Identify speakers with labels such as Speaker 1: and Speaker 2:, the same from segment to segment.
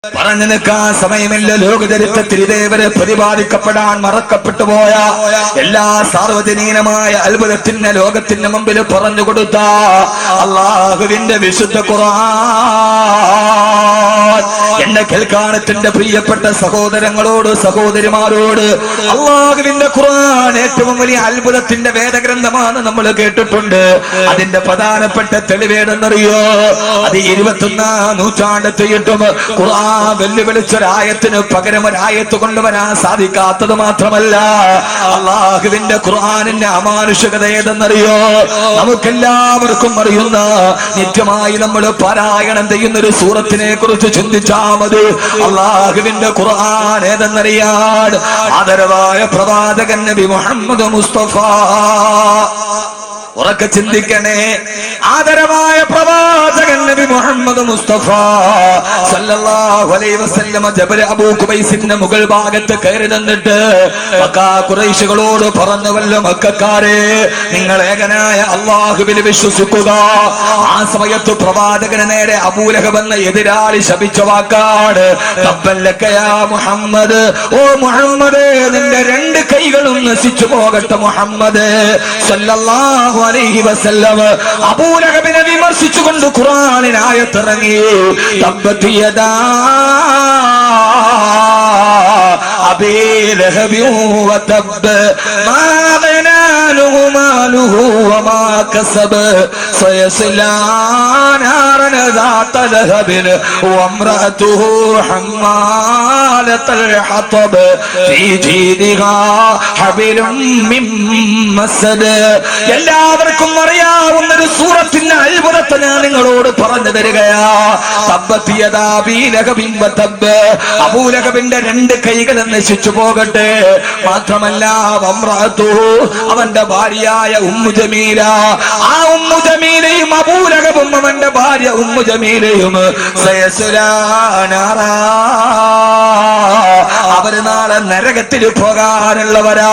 Speaker 1: പറഞ്ഞു നിൽക്കാൻ സമയമില്ല. ലോകചരിത്രത്തിൽ ഇതേവരെ പ്രതിപാദിക്കപ്പെടാൻ മറക്കപ്പെട്ടു പോയ എല്ലാ സാർവജനീനമായ അത്ഭുതത്തിന് ലോകത്തിന് മുമ്പിൽ പറഞ്ഞു കൊടുത്ത അള്ളാഹുവിന്റെ വിശുദ്ധ ഖുർആൻ എന്നെ കേൾക്കാനത്തിന്റെ പ്രിയപ്പെട്ട സഹോദരങ്ങളോട് സഹോദരിമാരോട് അള്ളാഹുവിന്റെ ഖുർആൻ ഏറ്റവും വലിയ അത്ഭുതത്തിന്റെ വേദഗ്രന്ഥമാണ് നമ്മൾ കേട്ടിട്ടുണ്ട്. അതിന്റെ പ്രധാനപ്പെട്ട തെളിവേടെന്നറിയോ? അത് 21ാം നൂറ്റാണ്ടെത്തിയിട്ടും ഖുർആൻ വെല്ലുവിളിച്ചൊരായത്തിന് പകരം ഒരായത്ത് കൊണ്ടുവരാൻ സാധിക്കാത്തത് മാത്രമല്ല, അള്ളാഹുവിന്റെ ഖുർആനിന്റെ അമാനുഷികത ഏതെന്നറിയോ? നമുക്കെല്ലാവർക്കും അറിയുന്ന, നിത്യമായി നമ്മൾ പാരായണം ചെയ്യുന്ന ഒരു സൂറത്തിനെ കുറിച്ച് ചിന്തിച്ചാൽ മതി. അള്ളാഹുവിന്റെ ഖുർആൻ ഏതെന്നറിയാൻ ആദരവായ പ്രവാചകൻ നബി മുഹമ്മദ് മുസ്തഫ. ഉറക്കെ ചിന്തിക്കണേ. ആദരവായ പ്രവാചകൻ നബി മുഹമ്മദ് മുസ്തഫ സല്ലല്ലാഹു അലൈഹി വസല്ലം ജബൽ അബൂ ഖുബൈസിന്റെ മുകൾ ഭാഗത്ത് കയറി നിന്നിട്ട് മക്കാ ഖുറൈശികളോട് പറഞ്ഞുവല്ലോ, മക്കക്കാരെ, നിങ്ങൾ ഏകനായ അല്ലാഹുവിൽ വിശ്വസിക്കുക. ആ സമയത്ത് പ്രവാചകന് നേരെ അബൂ ലഹബ് എന്ന എതിരാളി ശപിച്ച വാക്കാണ് തബ്ബല്ലക യാ മുഹമ്മദ്. ഓ മുഹമ്മദ്, നിന്റെ രണ്ട് കൈകളും നശിച്ചു പോകട്ടെ മുഹമ്മദ് സല്ലല്ലാഹു അലൈഹി വസല്ലം. അബൂ ലഹബിനെ വിമർശിച്ചുകൊണ്ട് ഖുർആനിൽ ആയത്തിറങ്ങി. തബ്ബത് യദാ അബീ ലഹബി വതബ്ബ മാ ഗനാ ലഹു മാലുഹു വമാ കസബ സയസ്ലാ നാരൻ ذات لهب وامرأته حمالة الحطب في جيدها حبل من مسد. എല്ലാവർക്കും അറിയാവുന്ന ഒരു സൂറത്തിന്റെ അത്ഭുതത്തെ ഞാൻ നിങ്ങളോട് പറഞ്ഞു തരികയാ. തബ്ബത് യദാ അബീ ലഹബിൻ വതബ്ബ. അബൂ ലഹബിന്റെ രണ്ട് കൈകൾ നശിച്ചു പോകട്ടെ. മാത്രമല്ല വംറഅതുഹു, അവന്റെ ഭാര്യയായ ഉമ്മു ജമീല. ആ ഉമ്മു ജമീലയും അബൂ ലഹബും അവന്റെ ഭാര്യ ഉമ്മു ജമീലയും സയസ്ലാ നാറാ, അവര് നാളെ നരകത്തിൽ പോകാനുള്ളവരാ.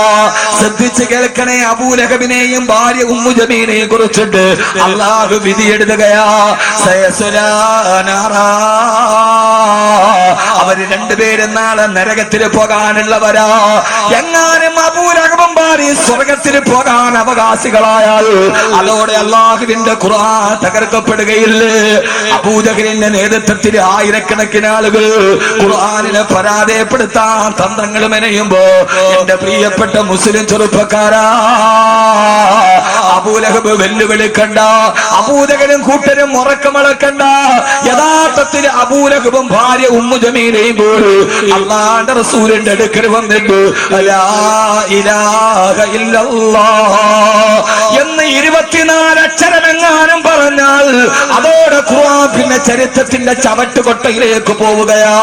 Speaker 1: ശ്രദ്ധിച്ച് കേൾക്കണേ. അബൂ ലഹബിനെയും ഭാര്യ ഉമ്മു ജമീലയെയും കുറിച്ചിട്ട് അല്ലാഹു വിധിയെഴുതുകയാ. സയസ്ലാ നാറാ, അവര് രണ്ടുപേരും നാളെ നരകത്തിൽ പോകാനുള്ളവരാ. എങ്ങാനും അബൂ ലഹബും ഭാര്യ സ്വർഗത്തിൽ പോകാൻ അവകാശികളായാൽ അതോടെ അല്ലാഹുവിന്റെ ഖുർആൻ തകർക്കപ്പെടുകയില്ലേ? അബൂജഹലിന്റെ നേതൃത്വത്തിൽ ആയിരക്കണക്കിന് ആളുകൾ ഖുർആനിനെ പരാജയപ്പെടുത്താൻ തന്ത്രങ്ങൾ മെനയുമ്പോ എന്റെ പ്രിയപ്പെട്ട മുസ്ലിം ചെറുപ്പക്കാരാ, അബൂ ലഹബ് വെല്ലുവിളിക്കണ്ട, അബൂജഹലും കൂട്ടരും ഉറക്കമിളക്കണ്ട. യഥാർത്ഥത്തിൽ അബൂ ലഹബും ഭാര്യ ഉമ്മു ജമീലയും പോയി അല്ലാഹുവിന്റെ റസൂലിന്റെ അടുക്കൽ വന്നിട്ട് ലാ ഇലാഹ ഇല്ലല്ലാഹ് എന്ന് 24 അക്ഷരമെങ്ങാനും പറഞ്ഞാൽ അതോടെ ഖുർആൻ പിന്നെ ചരിത്രത്തിന്റെ ചവട്ടുകൊട്ടയിലേക്ക് പോവുകയാ.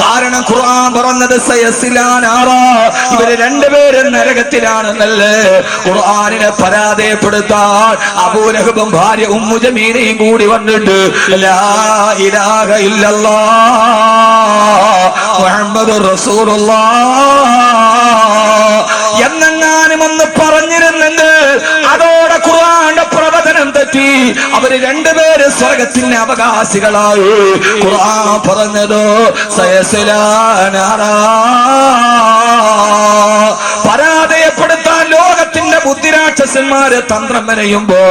Speaker 1: കാരണം ഖുർആൻ പറഞ്ഞത് സയസ്ലാ നാറാ, ഇവര് രണ്ടുപേരും നരകത്തിലാണെന്നല്ലേ. ഖുർആനിനെ പരാജയപ്പെടുത്താൻ അബൂ ലഹബും ഭാര്യ ഉമ്മു ജമീലയും കൂടി വന്നിട്ട് ലാ ഇലാഹ ഇല്ലല്ലാഹ് മുഹമ്മദുർ റസൂലുള്ളാഹ് എന്നെങ്ങാനും ഒന്ന് പറഞ്ഞിരുന്നെങ്കിൽ അതോടെ ഖുർആന്റെ പ്രവചനം തെറ്റി. അവര് രണ്ടുപേര് സ്വർഗത്തിന്റെ അവകാശികളായി. ഖുർആൻ പറഞ്ഞതോ സയസ്ലാ നാറാ. പരാജയപ്പെടുത്താൻ ലോകത്തിന്റെ ബുദ്ധിരാക്ഷസന്മാര് തന്ത്രം മെനയുമ്പോ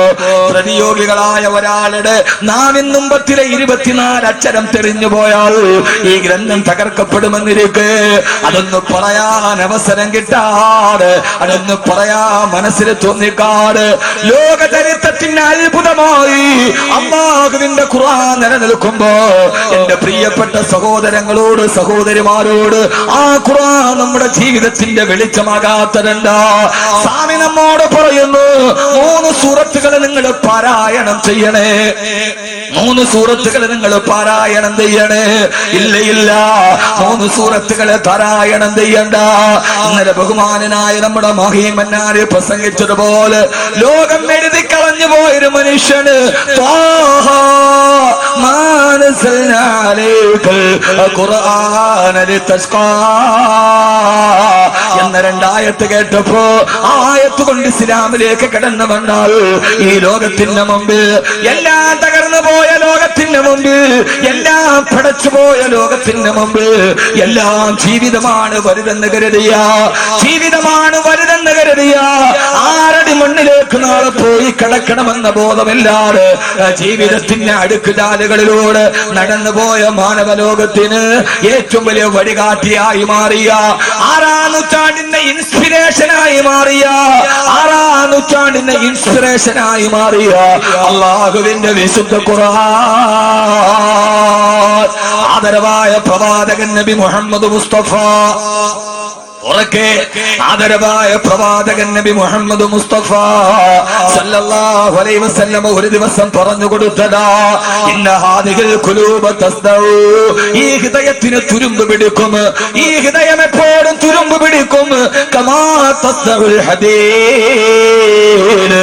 Speaker 1: പ്രതിയോഗികളായ ഒരാളുടെ നാവിൻ മുമ്പത്തിലെ 24 അക്ഷരം തെളിഞ്ഞു പോയാൽ ഈ ഗ്രന്ഥം തകർക്കപ്പെടുമെന്നിരിക്കെ അതൊന്ന് പറയാൻ അവസരം കിട്ടാതെ, അതൊന്ന് പറയാൻ മനസ്സിൽ തോന്നിക്കാട് ലോക ചരിത്രത്തിന്റെ അത്ഭുതമായി അല്ലാഹുവിന്റെ ഖുർആൻ നിലനിൽക്കുമ്പോ എന്റെ പ്രിയപ്പെട്ട സഹോദരങ്ങളോട് സഹോദരിമാരോട് ആ ഖുർആൻ നമ്മുടെ ജീവിതത്തിന്റെ വെളിച്ചമാകാത്തതെന്താ? സ്വാമി നമ്മോട് പറയുന്നു, 3 സൂറത്തുകൾ നിങ്ങൾ പാരായണം ചെയ്യണേ. 3 സൂറത്തുകൾ നിങ്ങൾ പാരായണം ചെയ്യണേ. ഇല്ല 3 സൂറത്തുകളെ പാരായണം ചെയ്യണ്ട. ഇന്നലെ ബഹുമാനനായ നമ്മുടെ മഹീമന്നാര് പ്രസംഗിച്ചതുപോലെ ലോകം എഴുതി കളഞ്ഞു പോയൊരു മനുഷ്യന് എന്ന 2 ആയത്ത് കേട്ടപ്പോ ആ ആയത്ത് കൊണ്ട് കൊണ്ട് ഇസ്ലാമിലേക്ക് കടന്നു വന്നാൽ ഈ ലോകത്തിന്റെ മുമ്പിൽ എല്ലാം തകർന്നു പോയ ലോകത്തിന്റെ മുമ്പിൽ എല്ലാം പടച്ചുപോയ ലോകത്തിന്റെ മുമ്പിൽ എല്ലാം ജീവിതമാണ് വലുതെന്ന് കരുതിയ ജീവിതമാണ് വലുതെന്ന് കരുതിയ ആറടി മണ്ണിലേക്ക് നാളെ പോയി കിടക്കണമെന്ന ബോധമില്ലാതെ ജീവിതത്തിന്റെ അടുക്കുചാലുകളിലൂടെ നടന്നുപോയ മാനവലോകത്തിന് ഏറ്റവും വലിയ വഴികാട്ടിയായി മാറിയ 6-ാം നൂറ്റാണ്ടിന്റെ ഇൻസ്പിറേഷനായി മാറിയ 6-ാം നൂറ്റാണ്ടിന്റെ ഇൻസ്പിറേഷനായി മാറിയ അല്ലാഹുവിന്റെ വിശുദ്ധ ഖുർആൻ ആദരവായ പ്രവാചകൻ നബി മുഹമ്മദ് മുസ്തഫ ഉറക്കെ ആദരവായ പ്രവാചകൻ നബി മുഹമ്മദ് മുസ്തഫ സല്ലല്ലാഹു അലൈഹി വസല്ലം ഒരു ദിവസം പറഞ്ഞു കൊടുത്തതാ ഇന്ന ഹാദിഹിൽ ഖുലൂബ തസ്ദഉ ഈ ഹൃദയത്തിന് തുരുമ്പ് പിടിക്കും ഈ ഹൃദയം എപ്പോഴും തുരുമ്പ് പിടിക്കും കമാ തസ്ദഉൽ ഹദീദ്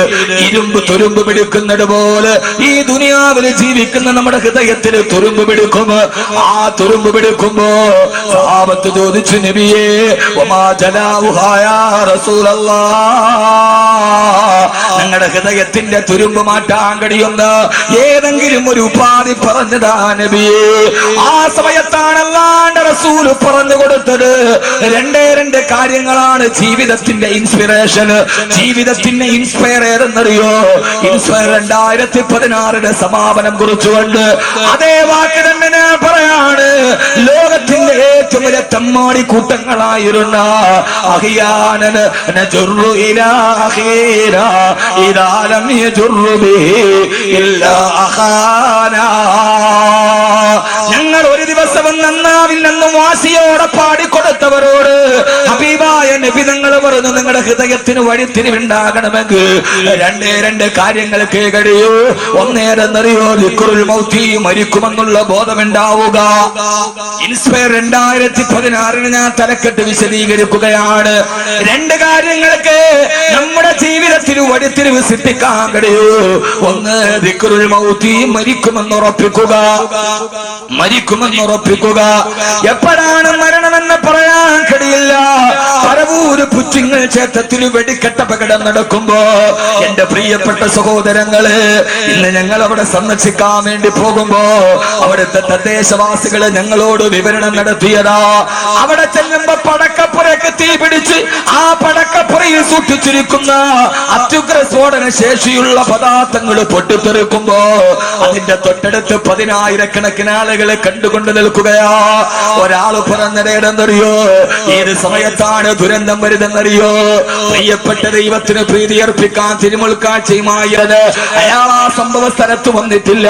Speaker 1: ഇരുമ്പ് തുരുമ്പ് പിടിക്കുന്നത് പോലെ ഈ ദുനിയാവിൽ ജീവിക്കുന്ന നമ്മുടെ ഹൃദയത്തിന് തുരുമ്പ് പിടിക്കും ആ തുരുമ്പ് പിടിക്കുമ്പോ സഹാബത്ത് ചോദിച്ചു നബിയേ ഞങ്ങളുടെ ഹൃദയത്തിന്റെ തുരുമ്പ് മാറ്റാൻ കഴിയുന്ന ഏതെങ്കിലും ഒരു ഉപാധി പറഞ്ഞതാ നബിയേ ആ സമയത്താണ് അല്ലാഹുവിന്റെ റസൂൽ പറഞ്ഞു കൊടുത്തത് രണ്ട് കാര്യങ്ങളാണ് ജീവിതത്തിന്റെ ഇൻസ്പിറേഷൻ ജീവിതത്തിന്റെ ഇൻസ്പയർ ഏതെന്നറിയോ ഇൻസ്പയർ 2016 സമാപനം കുറിച്ചുകൊണ്ട് അതേ വാക്ക് തന്നെ ഞാൻ പറയാണ് ലോകത്തിന്റെ ഏറ്റവും വലിയ തെമ്മാടി കൂട്ടങ്ങളായിരുന്ന അഹിയാനൻ നജുറു ഇലാ അഖീരാ ഇദാ ലം യജുറു ബിഹി ഇല്ലാ അഖാനാ ഞങ്ങൾ ഒരു ദിവസം നന്നാവില്ലെന്നും വാശിയോടെ പാടിക്കൊടുത്തവരോട് ഹബീബായ നബി തങ്ങൾ പറഞ്ഞു നിങ്ങളുടെ ഹൃദയത്തിന് വഴിത്തിരിവുണ്ടാകണമെങ്കിൽ രണ്ട് കാര്യങ്ങൾക്ക് കഴിയൂ ഒന്നേരെന്നറിയോ ദിക്റുൽ മൗതി മരിക്കുമെന്നുള്ള ബോധമുണ്ടാവുക ഇൻസ്പയർ 2016 ഞാൻ തലക്കെട്ട് വിശദീകരിക്കുകയാണ് രണ്ട് കാര്യങ്ങൾക്ക് നമ്മുടെ ജീവിതത്തിൽ വഴിത്തിരിവ് സൃഷ്ടിക്കാൻ കഴിയൂ ഒന്ന് ദിക്റുൽ മൗതി മരിക്കുമെന്നുറപ്പിക്കുക എപ്പോഴാണ് മരണമെന്ന് പറയാൻ കഴിയില്ല പരവൂര് പുച്ചിങ്ങൽ ക്ഷേത്രത്തിൽ വെടിക്കെട്ട് അപകടം നടക്കുമ്പോ എന്റെ പ്രിയപ്പെട്ട സഹോദരങ്ങള് ഇന്ന് ഞങ്ങൾ അവിടെ സന്ദർശിക്കാൻ വേണ്ടി പോകുമ്പോ അവിടുത്തെ തദ്ദേശവാസികള് ഞങ്ങളോട് വിവരണം നടത്തിയതാ അവിടെ ചെല്ലുമ്പോ പടക്കപ്പുറയ്ക്ക് തീ പിടിച്ച് ആ പടക്കപ്പുറയിൽ സൂക്ഷിച്ചിരിക്കുന്ന അത്യുഗ്ര സ്ഫോടന ശേഷിയുള്ള പദാർത്ഥങ്ങൾ പൊട്ടിത്തെറിക്കുമ്പോ അതിന്റെ തൊട്ടടുത്ത് 10,000-കണക്കിന് ആളുകളെ കണ്ടുകൊണ്ട് നിൽക്കുകയാ ഒരാള് പറഞ്ഞതേടെന്നറിയോ ഏത് സമയത്താണ് ദുരന്തം വരുതെന്നറിയോ പ്രിയപ്പെട്ട ദൈവത്തിന് പ്രീതി അർപ്പിക്കാൻ തിരുമുൽക്കാഴ്ചയുമായത് അയാൾ ആ സംഭവ സ്ഥലത്ത് വന്നിട്ടില്ല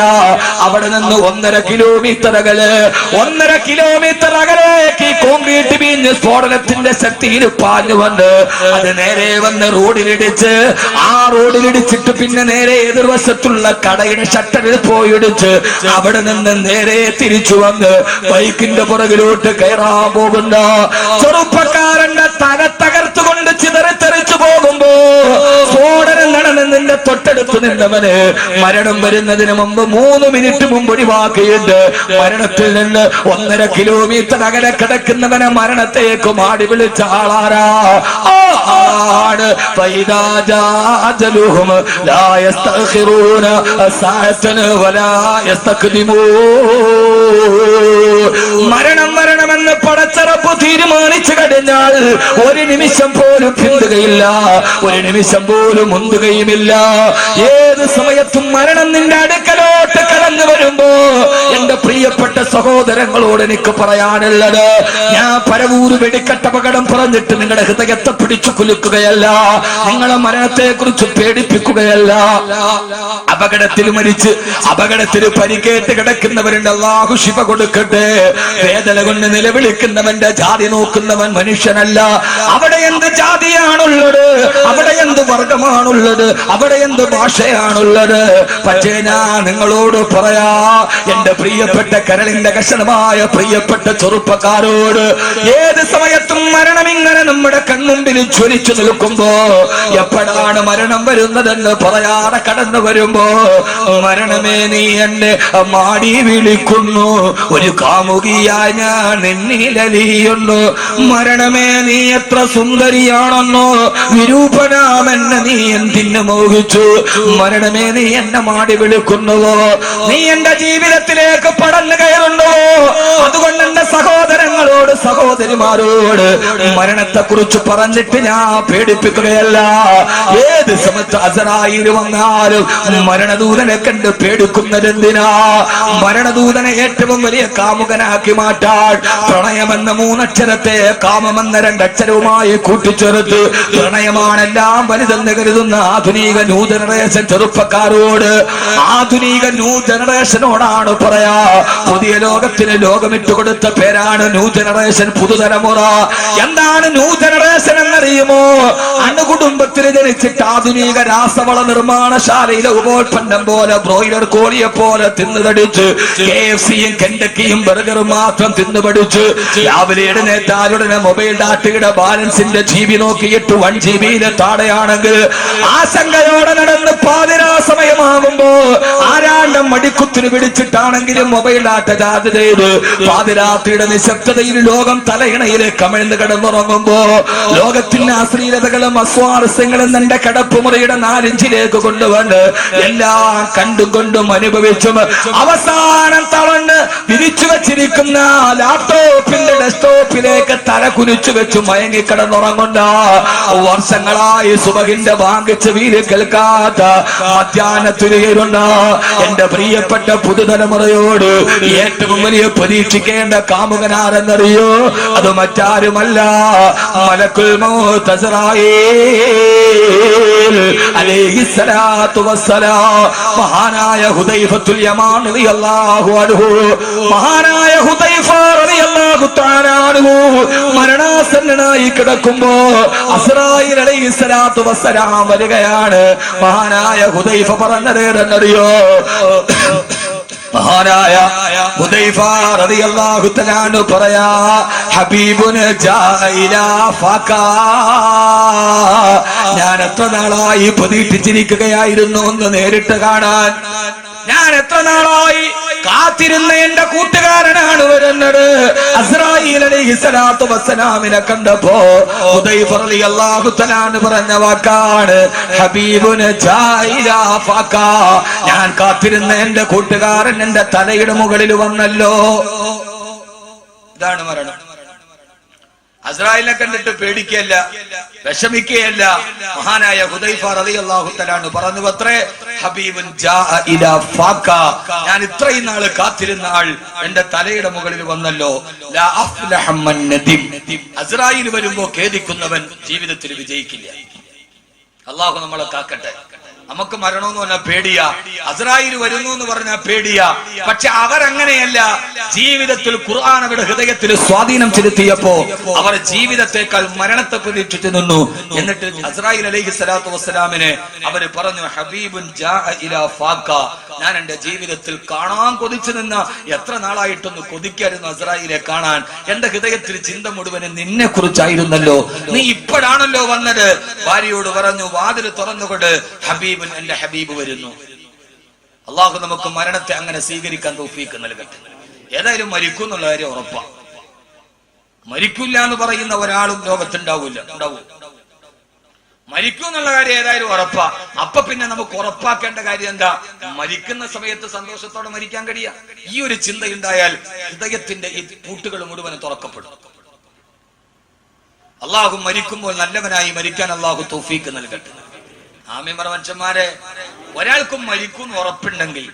Speaker 1: അവിടെ നിന്ന് 1.5 കിലോമീറ്റർ അകലേക്ക് കോൺക്രീറ്റ് വീഞ്ഞ് സ്ഫോടനത്തിന്റെ ശക്തിയിൽ പാഞ്ഞു വന്ന് അത് നേരെ വന്ന് റോഡിലിടിച്ച് ആ റോഡിലിടിച്ചിട്ട് പിന്നെ നേരെ എതിർവശത്തുള്ള കടയുടെ ഷട്ടറിൽ പോയിടിച്ച് അവിടെ നിന്ന് നേരെ തിരിച്ചു വന്ന് ബൈക്കിന്റെ പുറകിലോട്ട് കയറാൻ പോകുന്ന ചെറുപ്പക്കാരന്റെ തല തകർത്തുകൊണ്ട് ചിതറിത്തെറിച്ചു പോകുമ്പോ സ്ഫോടനം നടന്നതിന്റെ തൊട്ടടുത്ത് നിന്നവന് മരണം വരുന്നതിന് മുമ്പ് 3 മിനിറ്റ് മുമ്പ് ഒഴിവാക്കിയിട്ട് മരണത്തിൽ നിന്ന് 1.5 കിലോമീറ്റർ അകലെ കിടക്കുന്നവനെ മരണത്തേക്ക് മാടി വിളിച്ച ആളാരാ ആണ് മരണമെന്ന് പടച്ചറപ്പ് തീരുമാനിച്ചു കഴിഞ്ഞാൽ ഒരു നിമിഷം പോലും പിന്തുകയില്ല ഒരു നിമിഷം പോലും മുന്തുകയുമില്ല ഏത് സമയത്തും മരണം നിന്റെ അടുക്കലോട്ട് കടന്നു വരുമ്പോ എന്റെ പ്രിയപ്പെട്ട സഹോദരങ്ങളോട് എനിക്ക് പറയാനുള്ളത് ഞാൻ പരവൂര് വെടിക്കെട്ട് അപകടം പറഞ്ഞിട്ട് നിങ്ങളുടെ ഹൃദയത്തെ പിടിച്ചു കുലുക്കുകയല്ല നിങ്ങളെ മരണത്തെ കുറിച്ച് പേടിപ്പിക്കുകയല്ല അപകടത്തിൽ മരിച്ച് അപകടത്തിൽ പരിക്കേറ്റ് കിടക്കുന്നവരുണ്ട് അല്ലാഹു ശിഫ കൊടുക്കട്ടെ വേദന കൊണ്ട് നിലവിളിക്കുന്നവന്റെ ജാതി നോക്കുന്നവൻ മനുഷ്യനല്ല അവിടെ എന്ത് ജാതിയാണുള്ളത് അവിടെ എന്ത് വർഗമാണുള്ളത് അവിടെ എന്ത് ഭാഷയാണുള്ളത് പക്ഷേ ഞാൻ നിങ്ങളോട് പറയാ എന്റെ പ്രിയ പ്രിയപ്പെട്ട കരളിന്റെ കഷണമായ പ്രിയപ്പെട്ട ചെറുപ്പക്കാരോട് ഏത് സമയത്തും മരണം ഇങ്ങനെ നമ്മുടെ കൺമുമ്പിൽ ജ്വലിച്ചു നിൽക്കുമ്പോ എപ്പോഴാണ് മരണം വരുന്നതെന്ന് പറയാതെ കടന്നു വരുമ്പോ മരണമേ നീ എന്നെ മാടി വിളിക്കുന്നു, ഒരു കാമുകിയായി ഞാൻ നിന്നിലലിയുന്നു. മരണമേ നീ എത്ര സുന്ദരിയാണെന്നോ, വിരൂപനാമെന്നെ നീ എന്തിനു മോഹിച്ചു. മരണമേ നീ എന്നെ മാടി വിളിക്കുന്നുവോ, നീ എന്റെ ജീവിതത്തിലേക്ക് പടന്നു കയറുന്നുവോ. അതുകൊണ്ട് എന്റെ സഹോദരങ്ങളോട് സഹോദരിമാരോട് മരണത്തെ കുറിച്ച് പറഞ്ഞിട്ട് ഞാൻ പേടിപ്പിക്കുകയല്ല. ഏത് സമയത്ത് അസറായിൽ വന്നാലും മരണദൂതനെ കണ്ട് പേടിക്കുന്നതെന്തിനാ? മരണദൂതനെ ഏറ്റവും വലിയ കാമുകനാക്കി മാറ്റാൻ പ്രണയമെന്ന 3 അക്ഷരത്തെ കാമമെന്ന 2 അക്ഷരവുമായി കൂട്ടിച്ചേർത്ത് പ്രണയമാണെല്ലാം വലുതെന്ന് കരുതുന്ന ആധുനിക ന്യൂ ജനറേഷൻ ചെറുപ്പക്കാരോട്, ആധുനിക ന്യൂ ജനറേഷനോടാണ് പറയാ, പുതിയ ലോകത്തിന് ലോകമിട്ട് കൊടുത്ത പേരാണ് ന്യൂ ജനറേഷൻ, പുതുതലമുറ. എന്താണ് ന്യൂ ജനറേഷൻ എന്നറിയുമോ? അണുകുടുംബത്തിൽ ജനിച്ചിട്ട് ആധുനിക രാസവള നിർമ്മാണശാലയിലെ ഉപോൽപ്പന്നം പോലെ ബ്രോയിലർ കോഴിയെ പോലെ തിന്നുതടിച്ച് KFCയും കെൻഡക്കിയും ബർഗറും മാത്രം തിന്നുപടിച്ച് രാവിലെ എഴുന്നേറ്റാലുടനെ മൊബൈൽ ഡാറ്റയുടെ ബാലൻസിന്റെ GB നോക്കിയിട്ട് 1 GB താഴെയാണെങ്കിൽ ആശങ്കയോടെ നടന്ന് പാതിരാ സമയമാകുമ്പോ ആരാണ്ടം മടിക്കുത്തിന് പിടിച്ചിട്ടാണെങ്കിലും മൊബൈൽ ഡാറ്റ ചാർജ് ചെയ്ത് പാതിരാത്രിയുടെ നിശബ്ദതയിൽ ലോകം തലയിണയിലെ കമിഴ്ന്ന് കിടന്നുറങ്ങുമ്പോ ലോകത്തിന്റെ അശ്ലീലതകളും അസ്വാരസ്യങ്ങളും എന്റെ കിടപ്പുമുറിയുടെ 4 ഇഞ്ചിലേക്ക് കൊണ്ടുവന്ന് എല്ലാം കണ്ടും കൊണ്ടും അനുഭവിച്ചും അവസാനം തളർന്ന് വിരിച്ചു വെച്ചിരിക്കുന്ന ലാപ്ടോപ്പിന്റെ ഡെസ്ക്ടോപ്പിലേക്ക് തല കുനിച്ചു വെച്ച് മയങ്ങിക്കിടന്നുറങ്ങുന്ന വർഷങ്ങളായി സുബഹിന്റെ വാങ്ങിച്ച് വീര് കേൾക്കാത്ത മധ്യാഹ്നത്തിരുന്ന എന്റെ പ്രിയപ്പെട്ട പുതുതലമുറയോട് ഏറ്റവും വലിയ പരീക്ഷിക്കേണ്ട കാമുകനാരെന്നറിയോ? അത് മറ്റാരുമല്ല, മലക്കുൽ മൗത്ത് അസ്റായീൽ അലൈഹിസ്സലാത്തു വസ്സലാം. മഹാനായ ഹുദൈഫത്തുൽ യമാൻ റളിയല്ലാഹു അൻഹു, മഹാനായ ഹുദൈഫ റളിയല്ലാഹു തആല അൻഹു മരണാസന്നനായി കിടക്കുമ്പോ അസ്റായീൽ അലൈഹിസ്സലാത്തു വസ്സലാം വരികയാണ്. മഹാനായ ഹുദൈഫ പറഞ്ഞതേതെന്നറിയോ? മഹാനായ ഹുദൈഫ റളിയല്ലാഹു തആല അൻഹു പറയാ, ഹബീബുന ജാഅ ഇലാ ഫകാ. ഞാൻ എത്ര നാളായി പ്രതീക്ഷിച്ചിരിക്കുകയായിരുന്നു ഒന്ന് നേരിട്ട് കാണാൻ. ഞാൻ എത്ര നാളായി കാത്തിരുന്ന എന്റെ കൂട്ടുകാരനാണ് വരുന്നത്. അസ്റായീൽ അലൈഹിസ്സലാത്തു വസ്സലാമിനെ കണ്ടപ്പോ ഹുദൈഫ റളിയല്ലാഹു തആല പറഞ്ഞ വാക്കാണ്, ഹബീബുന ജാഅ ഇലാ ഫകാ. ഞാൻ കാത്തിരുന്ന എന്റെ കൂട്ടുകാരൻ എന്റെ തലയുടെ മുകളിൽ വന്നല്ലോ. ഇതാണ് മരണം. അസ്റായീലിനെ കണ്ടിട്ട് പേടിക്കുകയല്ല, വിഷമിക്കുകയല്ല. മഹാനായ ഹുദൈഫ റളിയല്ലാഹു തആല പറഞ്ഞു അത്രേ, ഹബീബുൻ ജാഅ ഇലാ ഫാക്കാ. ഞാൻ ഇത്രയും നാള് കാത്തിരുന്ന ആൾ എന്റെ തലയുടെ മുകളിൽ വന്നല്ലോ. ലാ അഫ്ലഹ മൻ നദിം. അസ്റായീൽ വരുമ്പോ ഖേദിക്കുന്നവൻ ജീവിതത്തിൽ വിജയിക്കില്ല. അല്ലാഹു നമ്മളെ കാക്കട്ടെ. നമുക്ക് മരണമെന്ന് പറഞ്ഞാൽ പേടിയാ, അസ്റായീൽ വരുന്നു എന്ന് പറഞ്ഞാൽ പേടിയാ. പക്ഷെ അവരങ്ങനെയല്ല. ജീവിതത്തിൽ ഖുർആൻ അവരുടെ ഹൃദയത്തിൽ സ്വാധീനം ചെലുത്തിയപ്പോ അവർ ജീവിതത്തെക്കാൾ മരണത്തെ പ്രതീക്ഷിച്ചു നിന്നു. എന്നിട്ട് അസ്റായീൽ അലൈഹിസ്സലാത്തു വസ്സലാമിനെ അവര് പറഞ്ഞു, ഹബീബുൻ ജാഅ ഇലാ ഫാക്കാ. ഞാൻ എന്റെ ജീവിതത്തിൽ കാണാൻ കൊതിച്ചു നിന്ന, എത്ര നാളായിട്ടൊന്ന് കൊതിക്കായിരുന്നു അസ്റായീലെ കാണാൻ. എന്റെ ഹൃദയത്തിൽ ചിന്ത മുഴുവനും നിന്നെ കുറിച്ചായിരുന്നല്ലോ, നീ ഇപ്പോഴാണല്ലോ വന്നത്. ഭാര്യയോട് പറഞ്ഞു, വാതിൽ തുറന്നുകൊണ്ട് ഹബീബ്, എന്റെ ഹബീബ് വരുന്നു. അള്ളാഹു നമുക്ക് മരണത്തെ അങ്ങനെ സ്വീകരിക്കാൻ തൗഫീഖ് നൽകട്ടെ. ഏതായാലും മരിക്കും എന്നുള്ള കാര്യം ഉറപ്പാ. മരിക്കില്ല എന്ന് പറയുന്ന ഒരാളും ലോകത്തുണ്ടാവൂല. മരിക്കും എന്നുള്ള കാര്യം ഏതായാലും ഉറപ്പാ. അപ്പൊ പിന്നെ നമുക്ക് ഉറപ്പാക്കേണ്ട കാര്യം എന്താ? മരിക്കുന്ന സമയത്ത് സന്തോഷത്തോടെ മരിക്കാൻ കഴിയാ. ഈ ഒരു ചിന്തയുണ്ടായാൽ ഹൃദയത്തിന്റെ ഈ പൂട്ടുകൾ മുഴുവനും തുറക്കപ്പെടും. അള്ളാഹു മരിക്കുമ്പോൾ നല്ലവനായി മരിക്കാൻ അള്ളാഹു തൗഫീഖ് നൽകട്ടെ. ആമീൻ പറ മനുഷ്യന്മാരെ. ഒരാൾക്കും മരിക്കും ഉറപ്പുണ്ടെങ്കിൽ,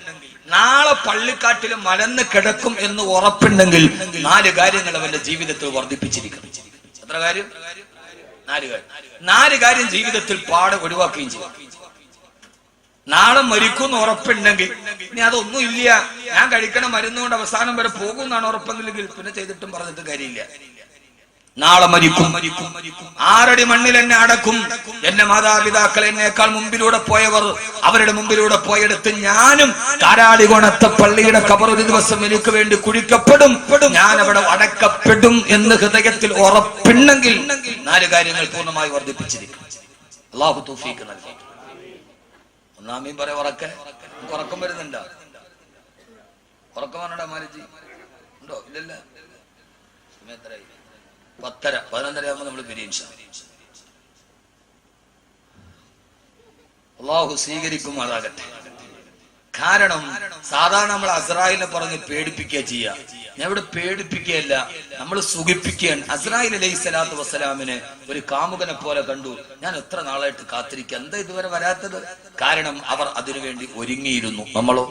Speaker 1: നാളെ പള്ളിക്കാട്ടിൽ മലന്ന് കിടക്കും എന്ന് ഉറപ്പുണ്ടെങ്കിൽ 4 കാര്യങ്ങൾ അവന്റെ ജീവിതത്തിൽ വർദ്ധിപ്പിച്ചിരിക്കണം. എത്ര കാര്യം? 4 കാര്യം. 4 കാര്യം ജീവിതത്തിൽ പാടെ ഒഴിവാക്കുകയും ചെയ്യും. നാളെ മരിക്കും ഉറപ്പുണ്ടെങ്കിൽ, ഇനി അതൊന്നും ഇല്ല, ഞാൻ കഴിക്കണ മരുന്നുകൊണ്ട് അവസാനം വരെ പോകും എന്നാണ് ഉറപ്പെങ്കിൽ പിന്നെ ചെയ്തിട്ടും പറഞ്ഞിട്ട് കാര്യമില്ല. നാളെ മരിക്കും. 6 അടി മണ്ണിൽ എന്നെ അടക്കും. എന്റെ മാതാപിതാക്കൾ എന്നേക്കാൾ മുമ്പിലൂടെ പോയവർ അവരുടെ മുമ്പിലൂടെ പോയെടുത്ത് ഞാനും കാരാളികോണത്തെ പള്ളിയുടെ ഖബർ ഒരു ദിവസം എനിക്ക് വേണ്ടി കുഴിക്കപ്പെടും, ഞാൻ അവിടെ അടക്കപ്പെടും എന്ന് ഹൃദയത്തിൽ ഉറപ്പുണ്ടെങ്കിൽ 4 കാര്യങ്ങൾ പൂർണ്ണമായി വർദ്ധിപ്പിച്ചിരിക്കും. അല്ലാഹു തൗഫീഖ് നൽകട്ടെ. ഒന്നാമീൻ പറയാ ഉറക്കം വരുന്നുണ്ടോ? ഉറക്കം വന്നടാ മാലിജി ഉണ്ടോ? ഇല്ലല്ല. 10:30 11:30 ആകുമ്പോൾ നമ്മൾ പിരിയും. അല്ലാഹു സ്വീകരിക്കുമാറാകട്ടെ. കാരണം സാധാരണ നമ്മൾ അസ്രായിലിനെ പറഞ്ഞ് പേടിപ്പിക്കുക ചെയ്യാ. ഞാൻ ഇവിടെ പേടിപ്പിക്കുകയല്ല, നമ്മൾ സുഖിപ്പിക്കുകയാണ്. അസ്രായിൽ അലൈഹിസ്സലാത്തു വസ്സലാമിനെ ഒരു കാമുകനെ പോലെ കണ്ടു. ഞാൻ എത്ര നാളായിട്ട് കാത്തിരിക്കുക, എന്താ ഇതുവരെ വരാത്തത്? കാരണം അവർ അതിനുവേണ്ടി ഒരുങ്ങിയിരുന്നു. നമ്മളോ